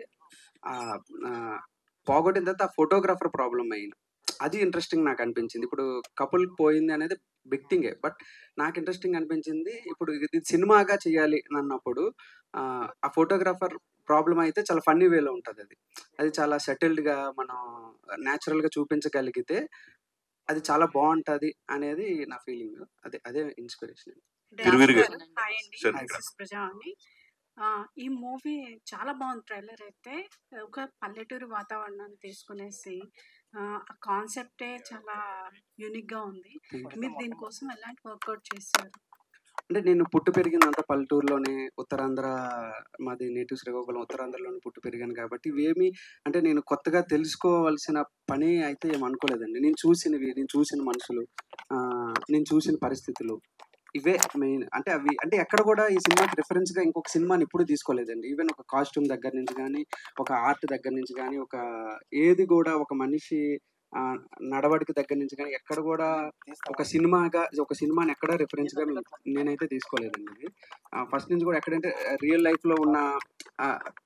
పోగొట్టిన తర్వాత ఆ ఫోటోగ్రాఫర్ ప్రాబ్లం అయింది. అది ఇంట్రెస్టింగ్ నాకు అనిపించింది. ఇప్పుడు కపుల్ పోయింది అనేది బిగ్ థింగే. బట్ నాకు ఇంట్రెస్టింగ్ అనిపించింది ఇప్పుడు ఇది సినిమాగా చేయాలి అన్నప్పుడు ఆ ఫోటోగ్రాఫర్ ప్రాబ్లం అయితే చాలా ఫన్నీ వేలో ఉంటుంది. అది చాలా సెటిల్డ్గా మనం న్యాచురల్గా చూపించగలిగితే అది చాలా బాగుంటుంది అనేది నా ఫీలింగ్. అదే ఇన్స్పిరేషన్. హాయ్ అండి, ప్రజా అండి. ఈ మూవీ చాలా బాగుంది. ట్రైలర్ అయితే ఒక పల్లెటూరు వాతావరణాన్ని తీసుకునేసి ఆ కాన్సెప్టే చాలా యూనిక్గా ఉంది. మీరు దీనికోసం ఎలాంటి వర్కౌట్ చేశారు? అంటే నేను పుట్టి పెరిగిందంతా పల్లెటూరులోనే, ఉత్తరాంధ్ర మాది నేటివ్ శ్రీకాకుళం, ఉత్తరాంధ్రలోనే పుట్టి పెరిగాను కాబట్టి ఇవేమి అంటే నేను కొత్తగా తెలుసుకోవాల్సిన పని అయితే ఏమనుకోలేదండి. నేను చూసిన మనుషులు, నేను చూసిన పరిస్థితులు ఇవే మెయిన్. అంటే అవి అంటే ఎక్కడ కూడా ఈ సినిమాకి రిఫరెన్స్గా ఇంకొక సినిమాని ఎప్పుడు తీసుకోలేదండి. ఈవెన్ ఒక కాస్ట్యూమ్ దగ్గర నుంచి కానీ, ఒక ఆర్ట్ దగ్గర నుంచి కానీ, ఒక ఏది కూడా ఒక మనిషి నడవడిక దగ్గర నుంచి కానీ ఎక్కడ కూడా ఒక సినిమాని ఎక్కడ రిఫరెన్స్గా నేనైతే తీసుకోలేదండి. ఇది ఫస్ట్ నుంచి కూడా ఎక్కడంటే రియల్ లైఫ్లో ఉన్న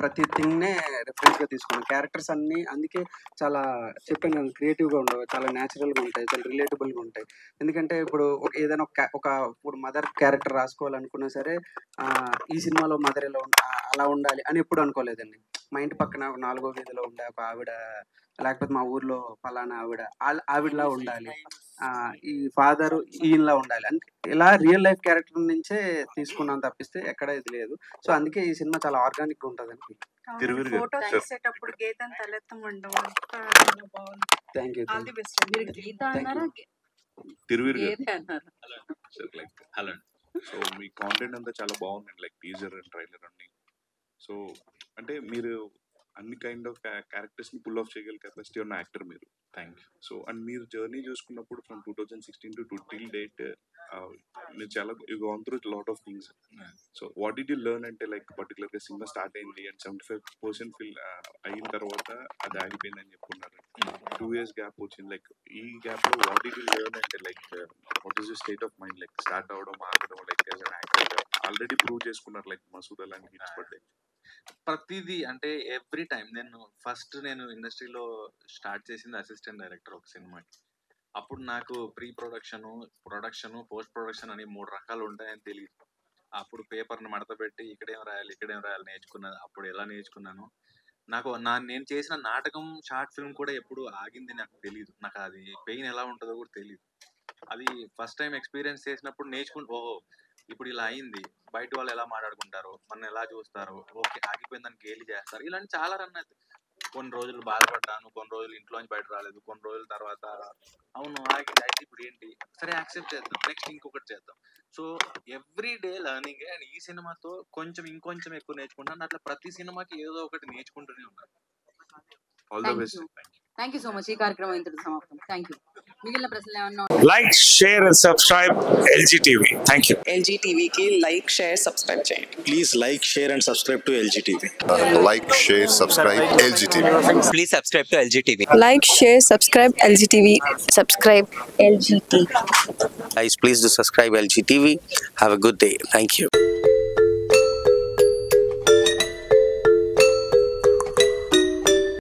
ప్రతి థింగ్నే రిఫరెన్స్గా తీసుకున్నాను. క్యారెక్టర్స్ అన్నీ అందుకే చాలా చెప్పాను, క్రియేటివ్గా ఉండవు, చాలా న్యాచురల్గా ఉంటాయి, చాలా రిలేటబుల్గా ఉంటాయి. ఎందుకంటే ఇప్పుడు ఏదైనా ఇప్పుడు మదర్ క్యారెక్టర్ రాసుకోవాలనుకున్నా సరే ఈ సినిమాలో మదర్ ఎలా అలా ఉండాలి అని ఎప్పుడు అనుకోలేదండి. మా ఇంటి పక్కన 4వ వీధిలో ఉండే ఒక ఆవిడ, లేకపోతే మా ఊర్లో ఫలానా ఆవిడలా ఉండాలి, ఈ ఫాదర్ ఈయనలా ఉండాలి అంటే ఇలా రియల్ లైఫ్ క్యారెక్టర్ నుంచే తీసుకున్నాను తప్పిస్తే ఎక్కడ ఇది లేదు. సో అందుకే ఈ సినిమా చాలా ఆర్గానిక్ గా ఉంటుందండి. ఫోటో తీసేటప్పుడు గీతం తలెత్తమండి. Thank you. సో మీ కాంటెంట్ అంతా చాలా బాగుందండి, లైక్ టీజర్ అండ్ ట్రైలర్ అన్ని. సో అంటే మీరు అన్ని కైండ్ ఆఫ్ క్యారెక్టర్స్ ని పుల్ ఆఫ్ చేయగల కెపాసిటీ ఉన్న యాక్టర్ మీరు. Thank you. సో అండ్ మీరు జర్నీ చూసుకున్నప్పుడు ఫ్రమ్ 2016 to till date మీరు చాలా you gone through lot of things. So what did you learn అంటే లైక్ పర్టికులర్ గా సినిమా స్టార్ట్ అయింది అండ్ 75% ఫిల్ అయిన తర్వాత అది ఆగిపోయిందని చెప్పుకున్నారు. 2 years గ్యాప్ వచ్చింది. లైక్ ఈ గ్యాప్ లో వాట్ డిడ్ యూ లెర్న్ అంటే like what is your state of mind, like start అవడం ఆగడం, like as an actor already prove చేసుకున్నారు లైక్ మసూద్ అలాంటి హిట్స్ పడ్డాయి. ప్రతిదీ అంటే ఎవ్రీ టైం నేను ఇండస్ట్రీలో స్టార్ట్ చేసింది అసిస్టెంట్ డైరెక్టర్ ఒక సినిమాకి. అప్పుడు నాకు ప్రీ ప్రొడక్షన్ పోస్ట్ ప్రొడక్షన్ అని 3 రకాలు ఉంటాయని తెలియదు. అప్పుడు పేపర్ని మడత పెట్టి ఇక్కడేం రాయాలి నేర్చుకున్నాను. అప్పుడు ఎలా నేర్చుకున్నాను, నేను చేసిన నాటకం షార్ట్ ఫిల్మ్ కూడా ఎప్పుడు ఆగింది నాకు తెలియదు. నాకు అది పెయిన్ ఎలా ఉంటుందో కూడా తెలియదు. అది ఫస్ట్ టైం ఎక్స్పీరియన్స్ చేసినప్పుడు ఓహో ఇప్పుడు ఇలా అయింది, బయట వాళ్ళు ఎలా మాట్లాడుకుంటారు, మన ఎలా చూస్తారు, ఓకే ఆగిపోయిందని గేలి చేస్తారు, ఇలాంటి చాలా రన్ అవుతాయి. కొన్ని రోజులు బాధపడ్డాను, కొన్ని రోజులు ఇంట్లోంచి బయట రాలేదు, కొన్ని రోజుల తర్వాత అవును ఆగింది, అయితే ఇప్పుడు ఏంటి, సరే యాక్సెప్ట్ చేద్దాం, నెక్స్ట్ ఇంకొకటి చేద్దాం. So every day learning. And ఈ సినిమాతో ఇంకొంచెం ఎక్కువ నేర్చుకుంటాను. అట్లా ప్రతి సినిమాకి ఏదో ఒకటి నేర్చుకుంటూనే ఉన్నాను. All the best. Thank you so much. ఈ కార్యక్రమం ఇంతటితో సమాప్తం. Thank you. మిగిలిన ప్రశ్నలు ఏమన్నా? Like, share and subscribe LG TV. Thank you. LG టీవీకి లైక్, షేర్, సబ్స్క్రైబ్ చేయండి. Please like, share and subscribe to LG TV. Like, share, subscribe LG TV. Please subscribe to LG TV. Like, share, subscribe LG TV. Subscribe LG TV. Guys, please do subscribe LG TV. Have a good day. Thank you.